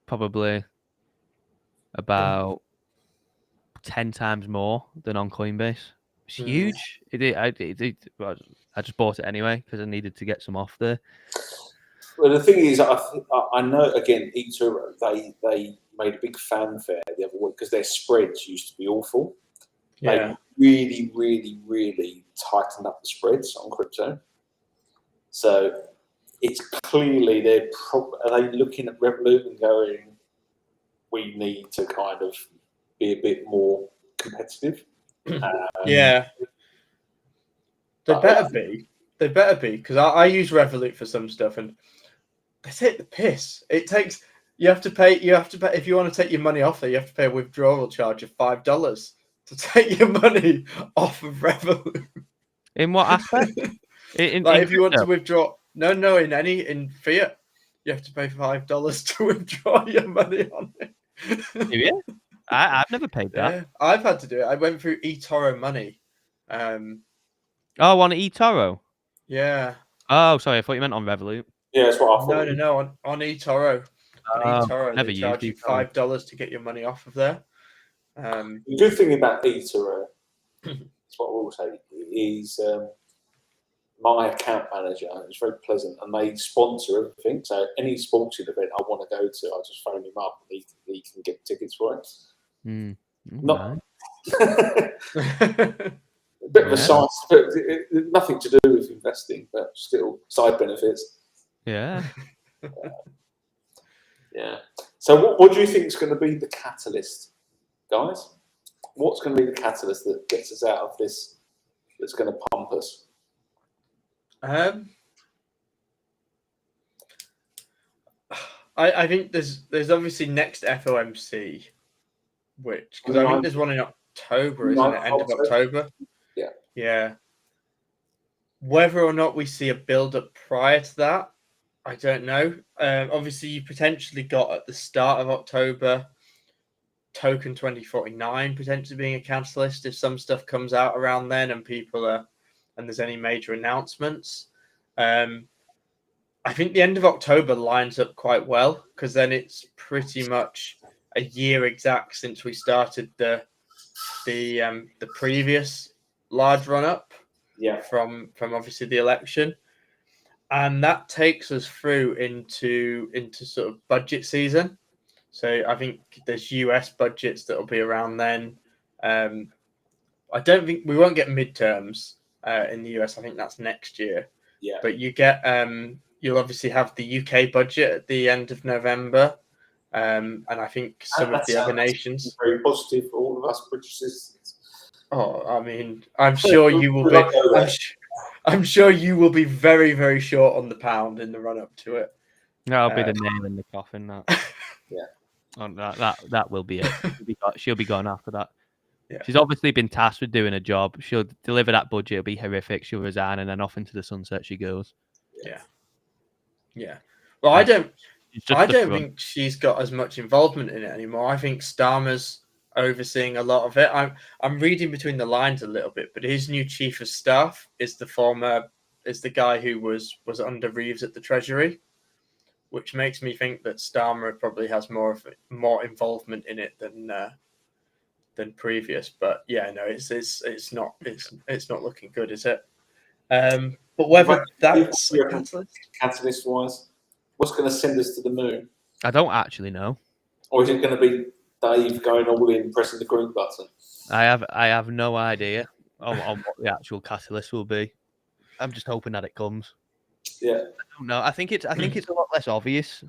probably about 10 times more than on Coinbase. It's huge. I just bought it anyway because I needed to get some off there. Well, the thing is, I know, again, eToro, they made a big fanfare the other week because their spreads used to be awful. Yeah. They really, really, really tightened up the spreads on crypto. So it's clearly are they looking at Revolut and going, we need to kind of be a bit more competitive? Yeah. They better be. They better be, because I use Revolut for some stuff, and they take the piss. You have to pay if you want to take your money off there. You have to pay a withdrawal charge of $5 to take your money off of Revolut. In what aspect? If you want to withdraw, in fiat, you have to pay $5 to withdraw your money on it. Yeah, I've never paid that. Yeah, I've had to do it. I went through eToro Money. On eToro. Yeah. Oh, sorry, I thought you meant on Revolut. Yeah, that's what I thought. No, on eToro. On eToro, never they charge you $5 to get your money off of there. The good thing about eToro, that's what I will say, is my account manager is very pleasant, and they sponsor everything. So any sporting event I want to go to, I just phone him up, and he can get tickets for it. Not a bit of a side, but nothing to do with investing, but still side benefits. Yeah. Yeah. So what do you think is going to be the catalyst, guys? What's going to be the catalyst that gets us out of this, that's going to pump us? I think there's obviously next FOMC, because I think there's one in October, isn't it? End of October. Yeah. Yeah. Whether or not we see a build-up prior to that, I don't know. Obviously, you potentially got at the start of October Token 2049 potentially being a catalyst if some stuff comes out around then and there's any major announcements. I think the end of October lines up quite well because then it's pretty much a year exact since we started the previous large run up. Yeah. From obviously the election, and that takes us through into sort of budget season. So I think there's US budgets that will be around then. I don't think we won't get midterms in the US. I think that's next year. Yeah. But you get you'll obviously have the UK budget at the end of November, and I think some of the other nations. Very positive for all of us British citizens. Oh, I mean, I'm sure you will be. I'm sure you will be very, very short on the pound in the run up to it. That'll be the nail in the coffin. That. Yeah. Oh, that will be it. She'll be gone after that. Yeah. She's obviously been tasked with doing a job. She'll deliver that budget. It'll be horrific. She'll resign, and then off into the sunset she goes. Yeah. Yeah. Well, I don't think she's got as much involvement in it anymore. I think Starmer's overseeing a lot of it. I'm reading between the lines a little bit, but his new chief of staff is the guy who was under Reeves at the Treasury, which makes me think that Starmer probably has more involvement in it than previous. But yeah, no, it's not looking good, is it? But whether that's catalyst wise, what's going to send us to the moon? I don't actually know. Or is it going to be Dave going all in, pressing the green button? I have no idea on what the actual catalyst will be. I'm just hoping that it comes. Yeah. I don't know. I think it's a lot less obvious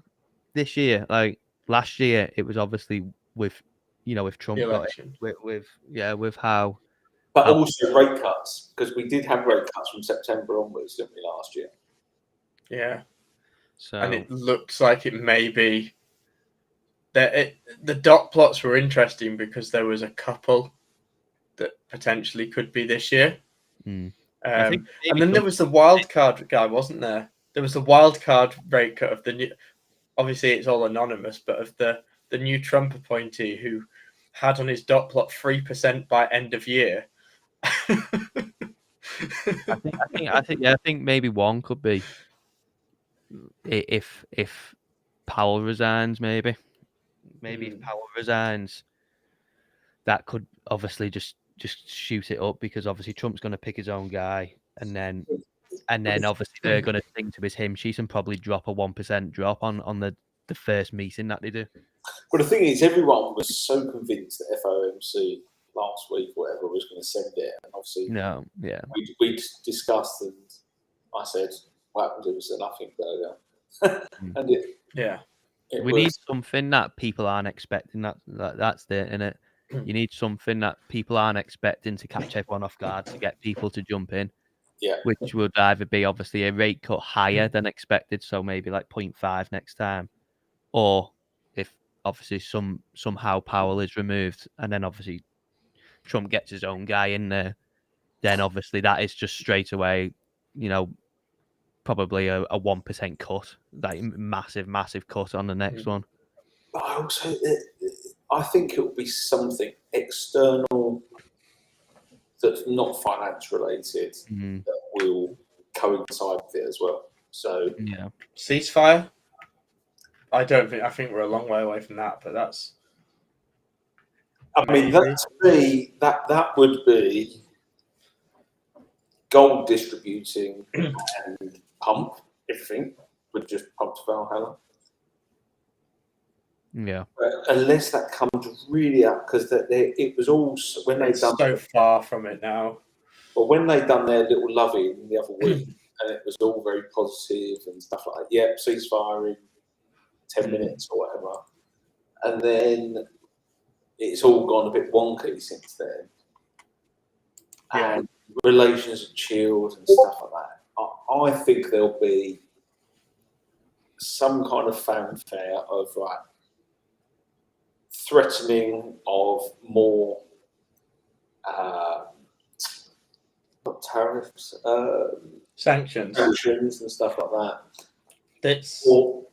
this year. Like last year, it was obviously with Trump got it, with how. But also rate cuts, because we did have rate cuts from September onwards, didn't we, last year? Yeah. So and it looks like it may be that the dot plots were interesting because there was a couple that potentially could be this year. Mm. And then there was the wild card guy, wasn't there? There was the wild card rate cut of the new. Obviously, it's all anonymous, but of the new Trump appointee who had on his dot plot 3% by end of year. I think maybe one could be if Powell resigns, maybe if Powell resigns, that could obviously just shoot it up because obviously Trump's going to pick his own guy, and then obviously they're going to think to his hymn sheet and probably drop a 1% drop on the first meeting that they do. Well, the thing is, everyone was so convinced that FOMC last week, whatever, was going to send it, and obviously, we discussed, and I said, "What happened to us? Nothing burger," and we need something that people aren't expecting. That's it, innit? You need something that people aren't expecting to catch everyone off guard to get people to jump in. Yeah, which would either be obviously a rate cut higher than expected, so maybe like 0.5 next time, or if obviously somehow Powell is removed and then obviously Trump gets his own guy in there, then obviously that is just straight away, probably a 1% cut, like massive cut on the next one. But I think it will be something external that's not finance related that will coincide with it as well. So yeah, ceasefire. I think we're a long way away from that, but that's. I mean, that would be gold distributing and pump everything would just pump to Valhalla. Yeah. But unless that comes really up, because it was all when they done so far from it now. But when they done their little loving the other week, and it was all very positive and stuff like that. Yep, ceasefire in 10 minutes or whatever, and then it's all gone a bit wonky since then. Yeah. And relations are chilled and stuff like that. I think there'll be some kind of fanfare of like threatening of more not tariffs, sanctions and stuff like that. That's or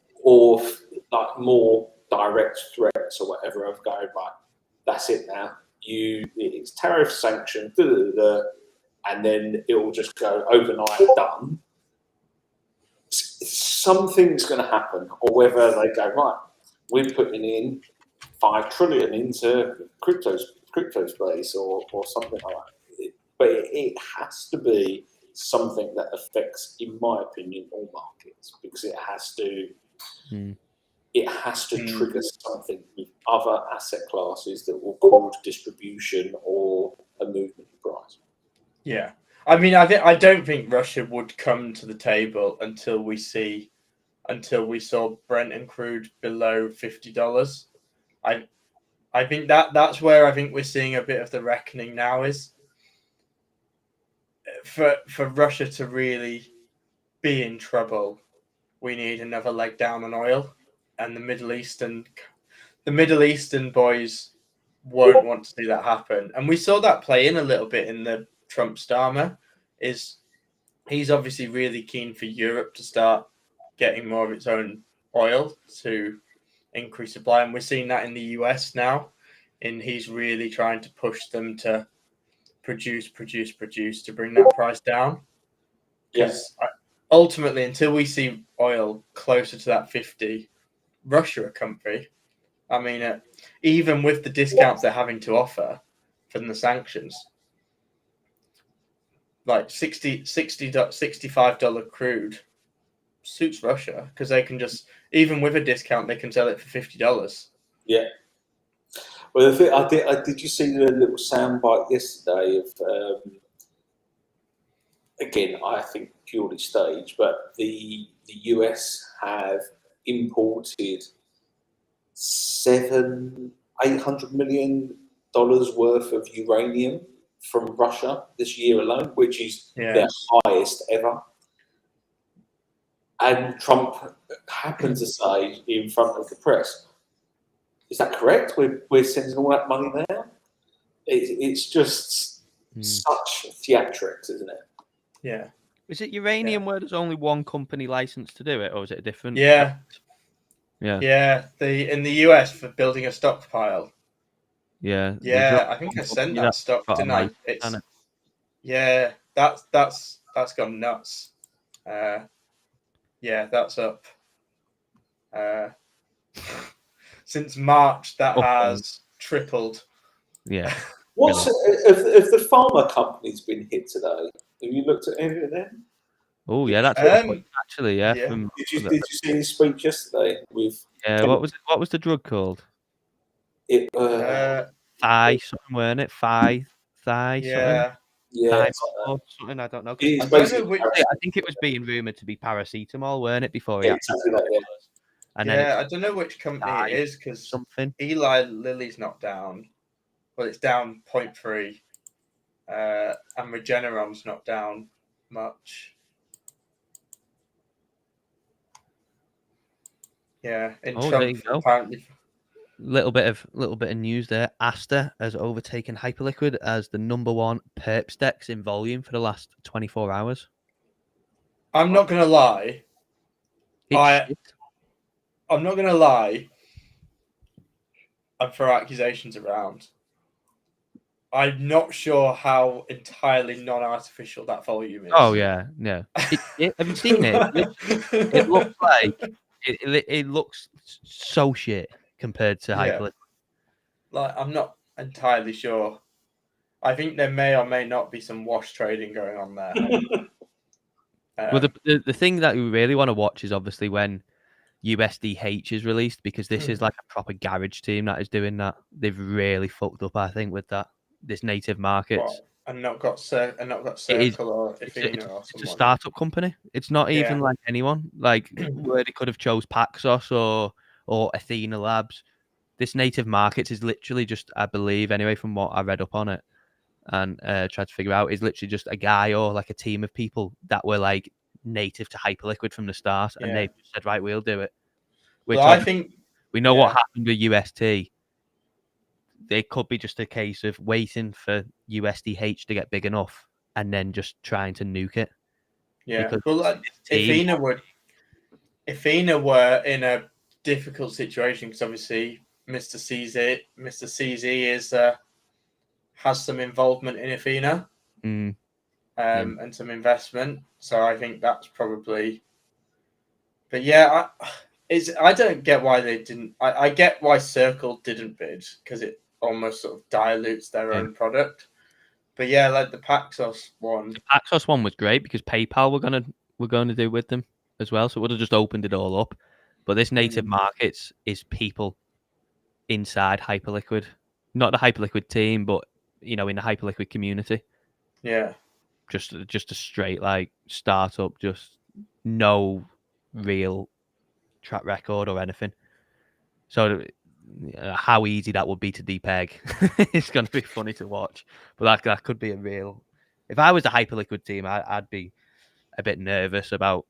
like more direct threats or whatever of going, right, that's it now. It's tariff sanction, and then it will just go overnight done. something's going to happen, or whether they go, right, we're putting in 5 trillion into crypto space or something like that. But it has to be something that affects, in my opinion, all markets, because it has to trigger something with other asset classes that will cause distribution or a movement in price. Yeah. I mean, I don't think Russia would come to the table until we saw Brent and crude below $50. I think that's where I think we're seeing a bit of the reckoning now, is for Russia to really be in trouble, we need another leg down on oil, and the Middle Eastern boys won't want to see that happen. And we saw that play in a little bit in the Trump Starmer. He's obviously really keen for Europe to start getting more of its own oil to increase supply, and we're seeing that in the US now. And he's really trying to push them to produce to bring that price down. Because ultimately, until we see oil closer to that 50, Russia are comfy. I mean, even with the discounts they're having to offer from the sanctions, like $65 crude suits Russia, because they can just, even with a discount, they can sell it for $50. Yeah. Well, did you see the little soundbite yesterday of, again, I think purely staged, but the US have imported $800 million worth of uranium from Russia this year alone, which is their highest ever. And Trump happened to say in front of the press, "Is that correct? We're sending all that money there." It's just such theatrics, isn't it? Yeah. Is it uranium where there's only one company licensed to do it, or is it a different? Yeah. Yeah. Yeah. In the US for building a stockpile. Yeah. Yeah, I think I sent that stock, didn't I? Yeah, that's gone nuts. Yeah, that's up. Since March, that has tripled. Yeah. What's if the pharma company's been hit today? Have you looked at any of them? Oh yeah, that's actually Did you see his speech yesterday with? Yeah, what was the drug called? It thigh something, weren't it? Thigh something. Yeah, something, I don't know. I think it was being rumoured to be paracetamol, weren't it, before he exactly that, yeah. And I don't know which company it is, because Eli Lilly's not down. Well, it's down 0.3, and Regeneron's not down much. Yeah, Trump, there you go. Apparently. Little bit of news there. Asta has overtaken Hyperliquid as the #1 perp in volume for the last 24 hours. I'm not gonna lie. I'm not gonna lie. And throw accusations around. I'm not sure how entirely non-artificial that volume is. Oh yeah. Have you seen it? It looks like it looks so shit compared to Hyperliquid. Like, I'm not entirely sure. I think there may or may not be some wash trading going on there. Well, the thing that we really want to watch is obviously when USDH is released, because this is like a proper garage team that is doing that. They've really fucked up, I think, with this native markets. And not got Circle or Athena or someone. It's a startup company. It's not even like anyone. Like where they could have chose Paxos or Athena Labs. This native markets is literally just, I believe anyway, from what I read up on it and tried to figure out, is literally just a guy or like a team of people that were like native to Hyperliquid from the start, and they said, right, we'll do it. Which I think we know what happened with UST. It could be just a case of waiting for USDH to get big enough and then just trying to nuke it. Yeah, well, Athena were in a difficult situation, because obviously Mr. CZ has some involvement in Athena, and some investment. So I think that's probably But yeah, I don't get why they didn't. I get why Circle didn't bid because it almost sort of dilutes their own product. But yeah, like the Paxos one. The Paxos one was great because PayPal were gonna do with them as well, so it would have just opened it all up. But this native markets is people inside Hyperliquid, not the Hyperliquid team, but in the Hyperliquid community. Yeah. Just a straight like startup, just no real track record or anything. So how easy that would be to depeg, it's going to be funny to watch. But that could be a real. If I was a Hyperliquid team, I'd be a bit nervous about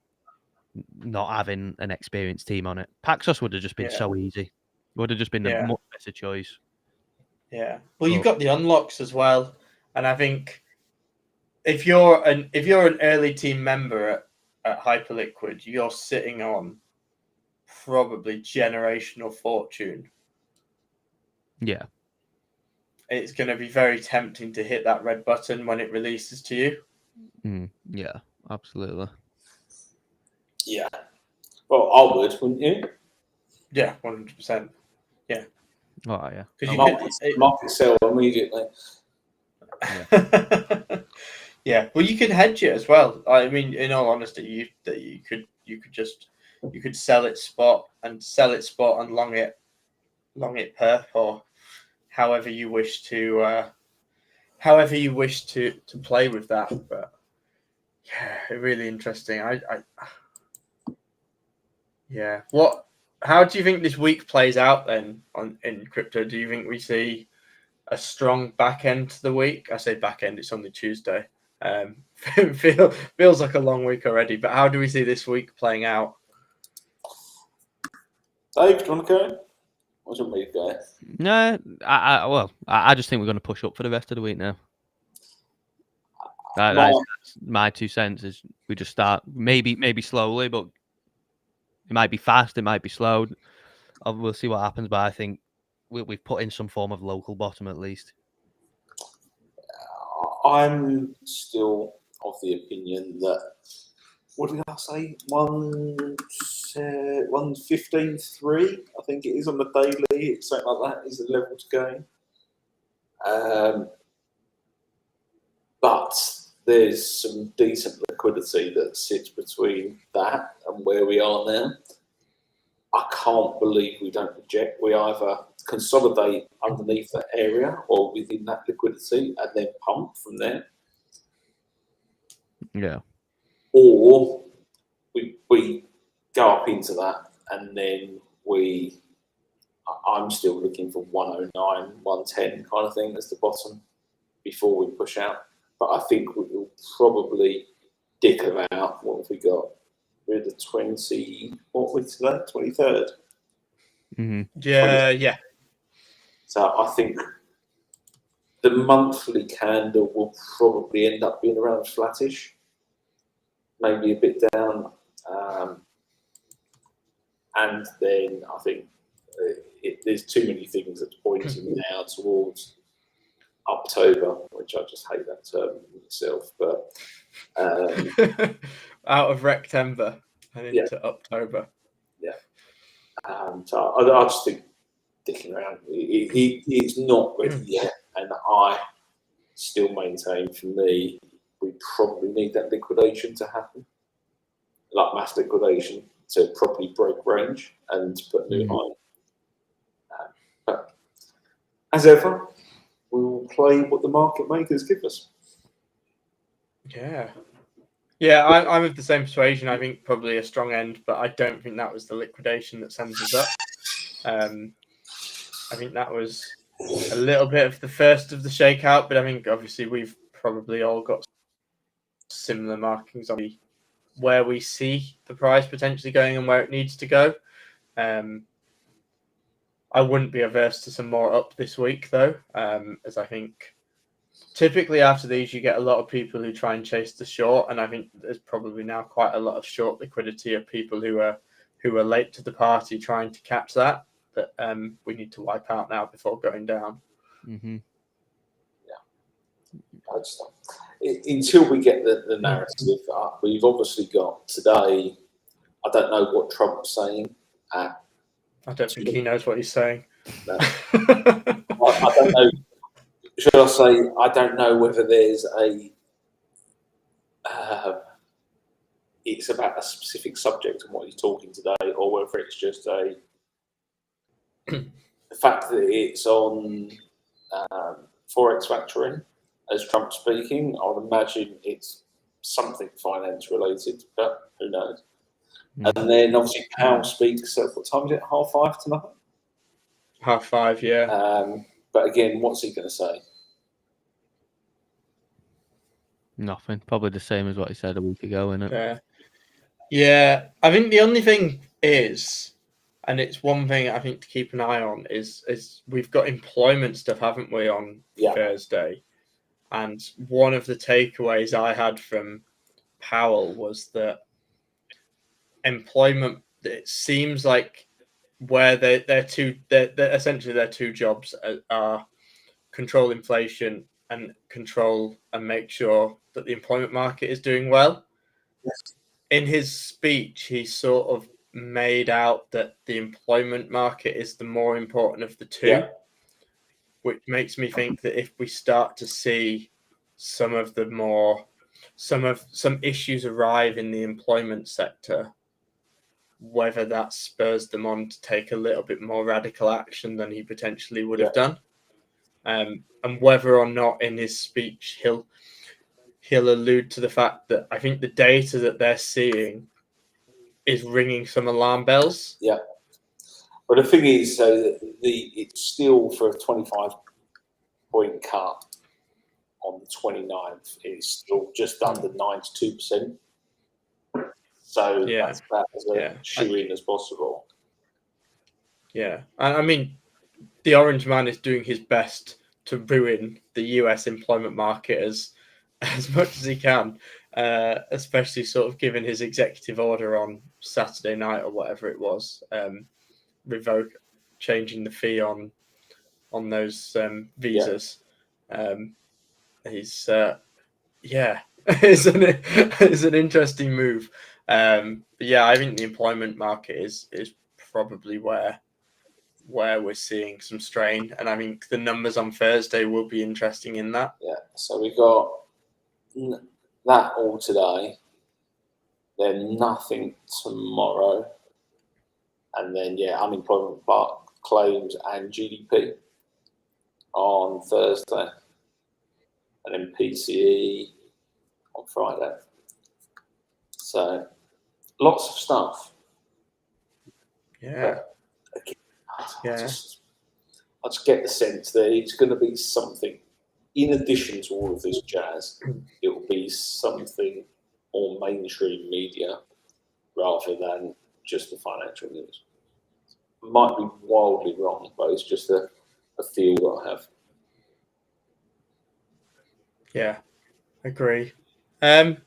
not having an experienced team on it. Paxos would have just been so easy. Would have just been a much better choice. Yeah. Well, you've got the unlocks as well, and I think if you're an early team member at Hyperliquid, you're sitting on probably generational fortune. Yeah. It's going to be very tempting to hit that red button when it releases to you. Yeah, absolutely. Yeah. Well, I would, wouldn't you? Yeah, 100%. Yeah. Oh, yeah. Because market sell immediately. Yeah. Yeah. Well, you could hedge it as well. I mean, in all honesty, you could sell it spot and long it perp, or however you wish to play with that. But yeah, really interesting. Yeah. How do you think this week plays out then in crypto? Do you think we see a strong back end to the week? I say back end, it's only Tuesday. Feels like a long week already, but how do we see this week playing out? Dave, do you want to go? Or do you want me to go? No, I just think we're going to push up for the rest of the week now. That's my 2 cents. Is we just start maybe slowly, but it might be fast, it might be slow. We'll see what happens, but I think we've put in some form of local bottom at least. I'm still of the opinion that, what did I say? 115.3, I think it is on the daily. It's something like that is the level to go. But there's some decent liquidity that sits between that and where we are now. I can't believe we don't reject. We either consolidate underneath that area or within that liquidity and then pump from there. Yeah. Or we go up into that and then I'm still looking for 109, 110 kind of thing as the bottom before we push out. But I think we'll probably dick about. What have we got? We're the 20. What we're today? 23rd. Mm-hmm. Yeah. So I think the monthly candle will probably end up being around flattish, maybe a bit down, and then I think there's too many things that's pointing now towards October, which I just hate that term myself, but out of Rectember and into October. Yeah. So I just think dicking around. He's not ready yet, and I still maintain, for me, we probably need that liquidation to happen, like mass liquidation, to properly break range and to put a new high. But as ever, we will play what the market makers give us. Yeah, I'm of the same persuasion. I think probably a strong end, but I don't think that was the liquidation that sends us up. I think that was a little bit of the first of the shakeout, but I think obviously we've probably all got similar markings on where we see the price potentially going and where it needs to go. I wouldn't be averse to some more up this week, though, as I think typically after these you get a lot of people who try and chase the short, and I think there's probably now quite a lot of short liquidity of people who are late to the party trying to catch that we need to wipe out now before going down. Mm-hmm. Until we get the narrative up, we've obviously got today I don't know what Trump's saying. I don't think he knows what he's saying. No. I don't know. Should I say, I don't know whether there's a it's about a specific subject and what he's talking today, or whether it's just the fact that it's on Forex factoring as Trump speaking. I would imagine it's something finance related, but who knows? And then obviously Powell speaks at what time is it? 5:30 tonight? 5:30, yeah. But again, what's he going to say? Nothing. Probably the same as what he said a week ago, isn't it? Yeah. I think the only thing is, and it's one thing I think to keep an eye on, is we've got employment stuff, haven't we, on Thursday? And one of the takeaways I had from Powell was that employment, it seems like where they're essentially their two jobs are control inflation and control and make sure that the employment market is doing well. Yes. In his speech, he sort of made out that the employment market is the more important of the two, which makes me think that if we start to see some issues arrive in the employment sector, whether that spurs them on to take a little bit more radical action than he potentially would have done. And whether or not in his speech he'll allude to the fact that I think the data that they're seeing is ringing some alarm bells. Yeah. But the thing is, it's still for a 25-point cut on the 29th. It's still just under 92%. So that's about as shoe-in as possible. Yeah. I mean, the Orange Man is doing his best to ruin the US employment market as much as he can, especially sort of given his executive order on Saturday night or whatever it was, changing the fee on those visas. He's it's an interesting move. But yeah, I think the employment market is probably where we're seeing some strain, and I think the numbers on Thursday will be interesting in that. Yeah, so we got that all today, then nothing tomorrow, and then unemployment claims and GDP on Thursday, and then PCE on Friday. So lots of stuff. Yeah. I just get the sense that it's going to be something, in addition to all of this jazz, it will be something more mainstream media rather than just the financial news. Might be wildly wrong, but it's just a feel that I have. Yeah, agree. I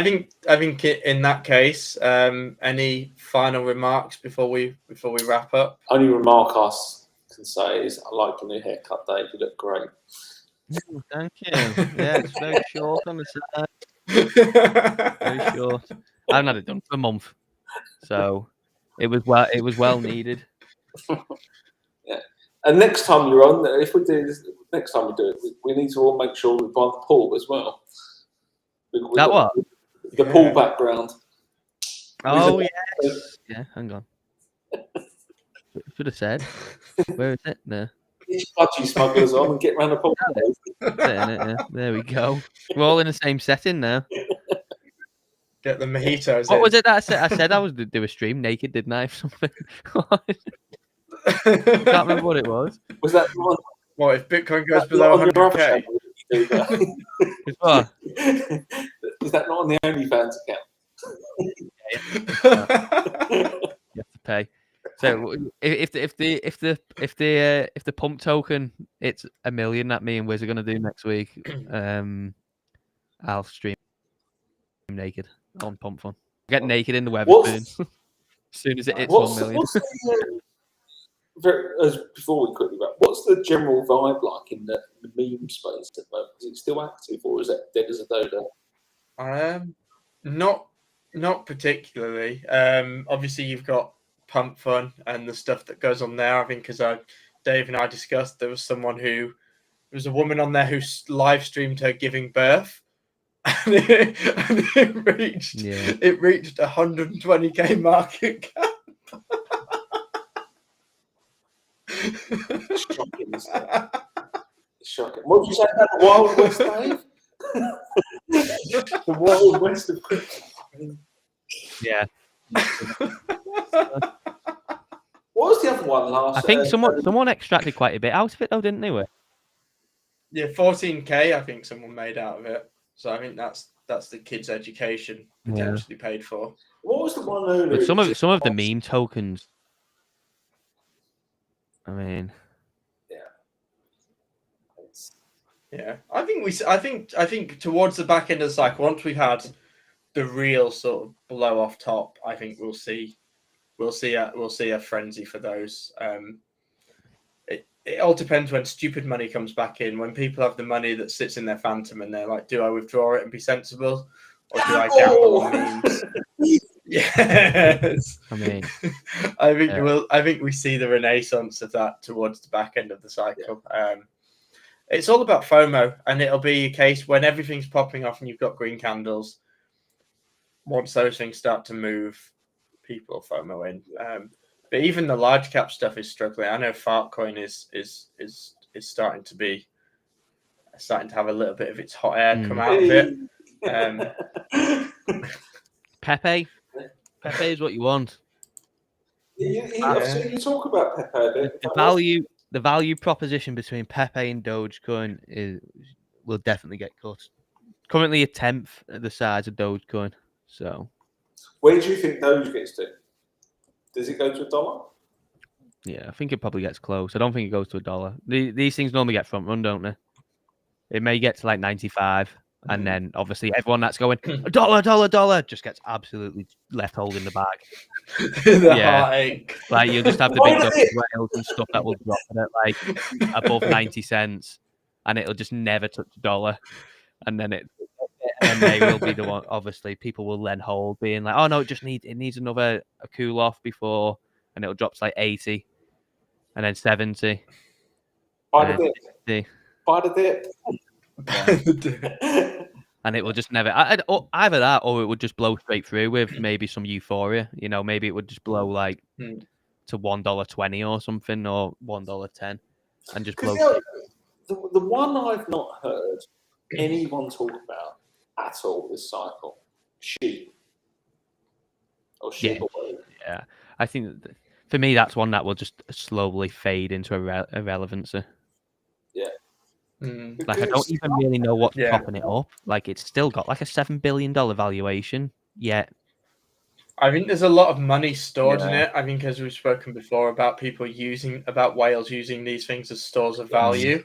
think in that case, any final remarks before we wrap up? Only remark I can say is I like your new haircut, Dave. You look great. Oh, thank you. Yeah, it's very short on the side. Very short. I haven't had it done for a month, so it was well needed. Yeah. And next time you're on, if we do this, next time we do it, we need to all make sure we buy the pool as well. What? The pool background. Oh yes. Yeah, hang on. Should have said. Where is it? There. Get your budgie smugglers on and get round the pool. There we go. We're all in the same setting now. Get the mojitos. What was it that I said? I said I was to do a stream naked, didn't I? Something. I can't remember what it was. Was that one? What if Bitcoin goes below 100k? What? Is that not on the OnlyFans account? You have to pay. So if the pump token it's $1 million that me and Wiz are gonna do next week, I'll stream naked on Pump Fun. Get naked in the Weatherspoon as soon as it hits 1 million. Before we quickly wrap, what's the general vibe like in the meme space at the moment? Is it still active or is it dead as a dodo? Not Not particularly. Obviously, you've got Pump Fun and the stuff that goes on there. I think, as Dave and I discussed, there was a woman on there who live streamed her giving birth, and it reached 120k market cap. Shocking, isn't it? Shocking. What did you say about the Wild West, Dave? The Wild West of crypto. Yeah. What was the other one last? I think someone extracted quite a bit out of it, though, didn't they? Yeah, 14k. I think someone made out of it. So I think that's the kids' education potentially paid for. What was the one earlier? But some of the meme tokens. I mean, yeah. I think towards the back end of the cycle, once we've had the real sort of blow off top, I think we'll see a frenzy for those. It all depends when stupid money comes back in. When people have the money that sits in their phantom and they're like, do I withdraw it and be sensible, or do I gamble on memes? Yes. I mean, I think we see the renaissance of that towards the back end of the cycle. It's all about FOMO, and it'll be a case when everything's popping off and you've got green candles. Once those things start to move, people will FOMO in. But even the large cap stuff is struggling. I know Fartcoin is starting to have a little bit of its hot air come out of it. Pepe is what you want. I've seen you talk about Pepe a bit. The value proposition between Pepe and Dogecoin will definitely get cut. Currently a tenth of the size of Dogecoin. So, where do you think Doge gets to? Does it go to $1? Yeah, I think it probably gets close. I don't think it goes to $1. These things normally get front run, don't they? It may get to like 95, and then obviously everyone that's going $1 just gets absolutely left holding the bag. Heartache. Like you'll just have the big whales and stuff that will drop at like above 90 cents, and it'll just never touch $1. And then they will be the one. Obviously, people will then hold, being like, "Oh no, it needs a cool off before," and it'll drop to like 80, and then 70. Buy the dip. Buy the dip. And it will just never. Either that, or it would just blow straight through with maybe some euphoria. You know, maybe it would just blow like to $1.20 or something, or $1.10, and just blow. The one I've not heard anyone talk about at all this cycle, sheep. Or sheep. Yeah. I think for me that's one that will just slowly fade into irrelevancy. Yeah. Like I don't even really know what's propping it up. Like it's still got like a $7 billion valuation yet. I think there's a lot of money stored in it. I think, as we've spoken before, about whales using these things as stores of value.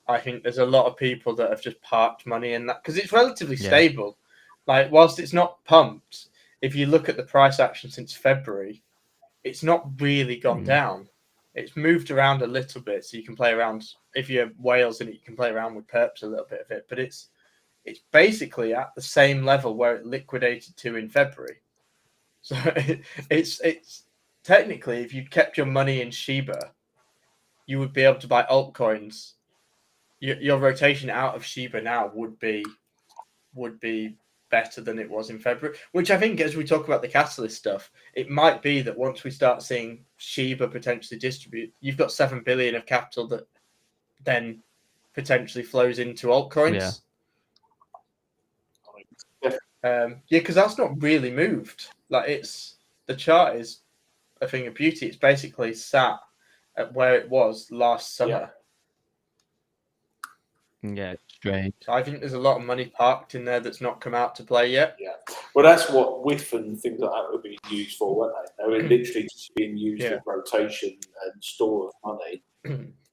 I think there's a lot of people that have just parked money in that because it's relatively stable. Like, whilst it's not pumped, if you look at the price action since February, it's not really gone down. It's moved around a little bit, so you can play around. If you have whales in it, you can play around with perps a little bit of it. But it's basically at the same level where it liquidated to in February. So it's technically, if you kept your money in Shiba, you would be able to buy altcoins. Your rotation out of Shiba now would be better than it was in February, which I think, as we talk about the catalyst stuff, it might be that once we start seeing Shiba potentially distribute, you've got 7 billion of capital that then potentially flows into altcoins. Because that's not really moved. Like the chart is a thing of beauty. It's basically sat at where it was last summer. Yeah, it's strange. So I think there's a lot of money parked in there that's not come out to play yet. Yeah. Well, that's what WIF and things like that were being used for, weren't they? They were literally just being used as rotation and store of money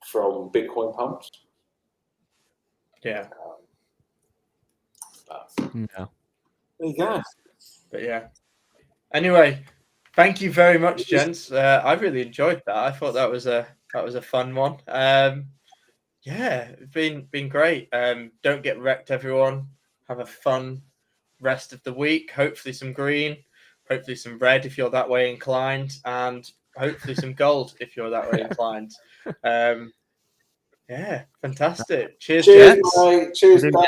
from Bitcoin pumps. Yeah. There you go. But yeah. Anyway, thank you very much, gents. I really enjoyed that. I thought that was a fun one. Yeah, it's been great. Don't get wrecked, everyone. Have a fun rest of the week. Hopefully some green, hopefully some red if you're that way inclined, and hopefully some gold if you're that way inclined. Yeah, fantastic. Cheers, Cheers, gents. mate. Cheers, guys.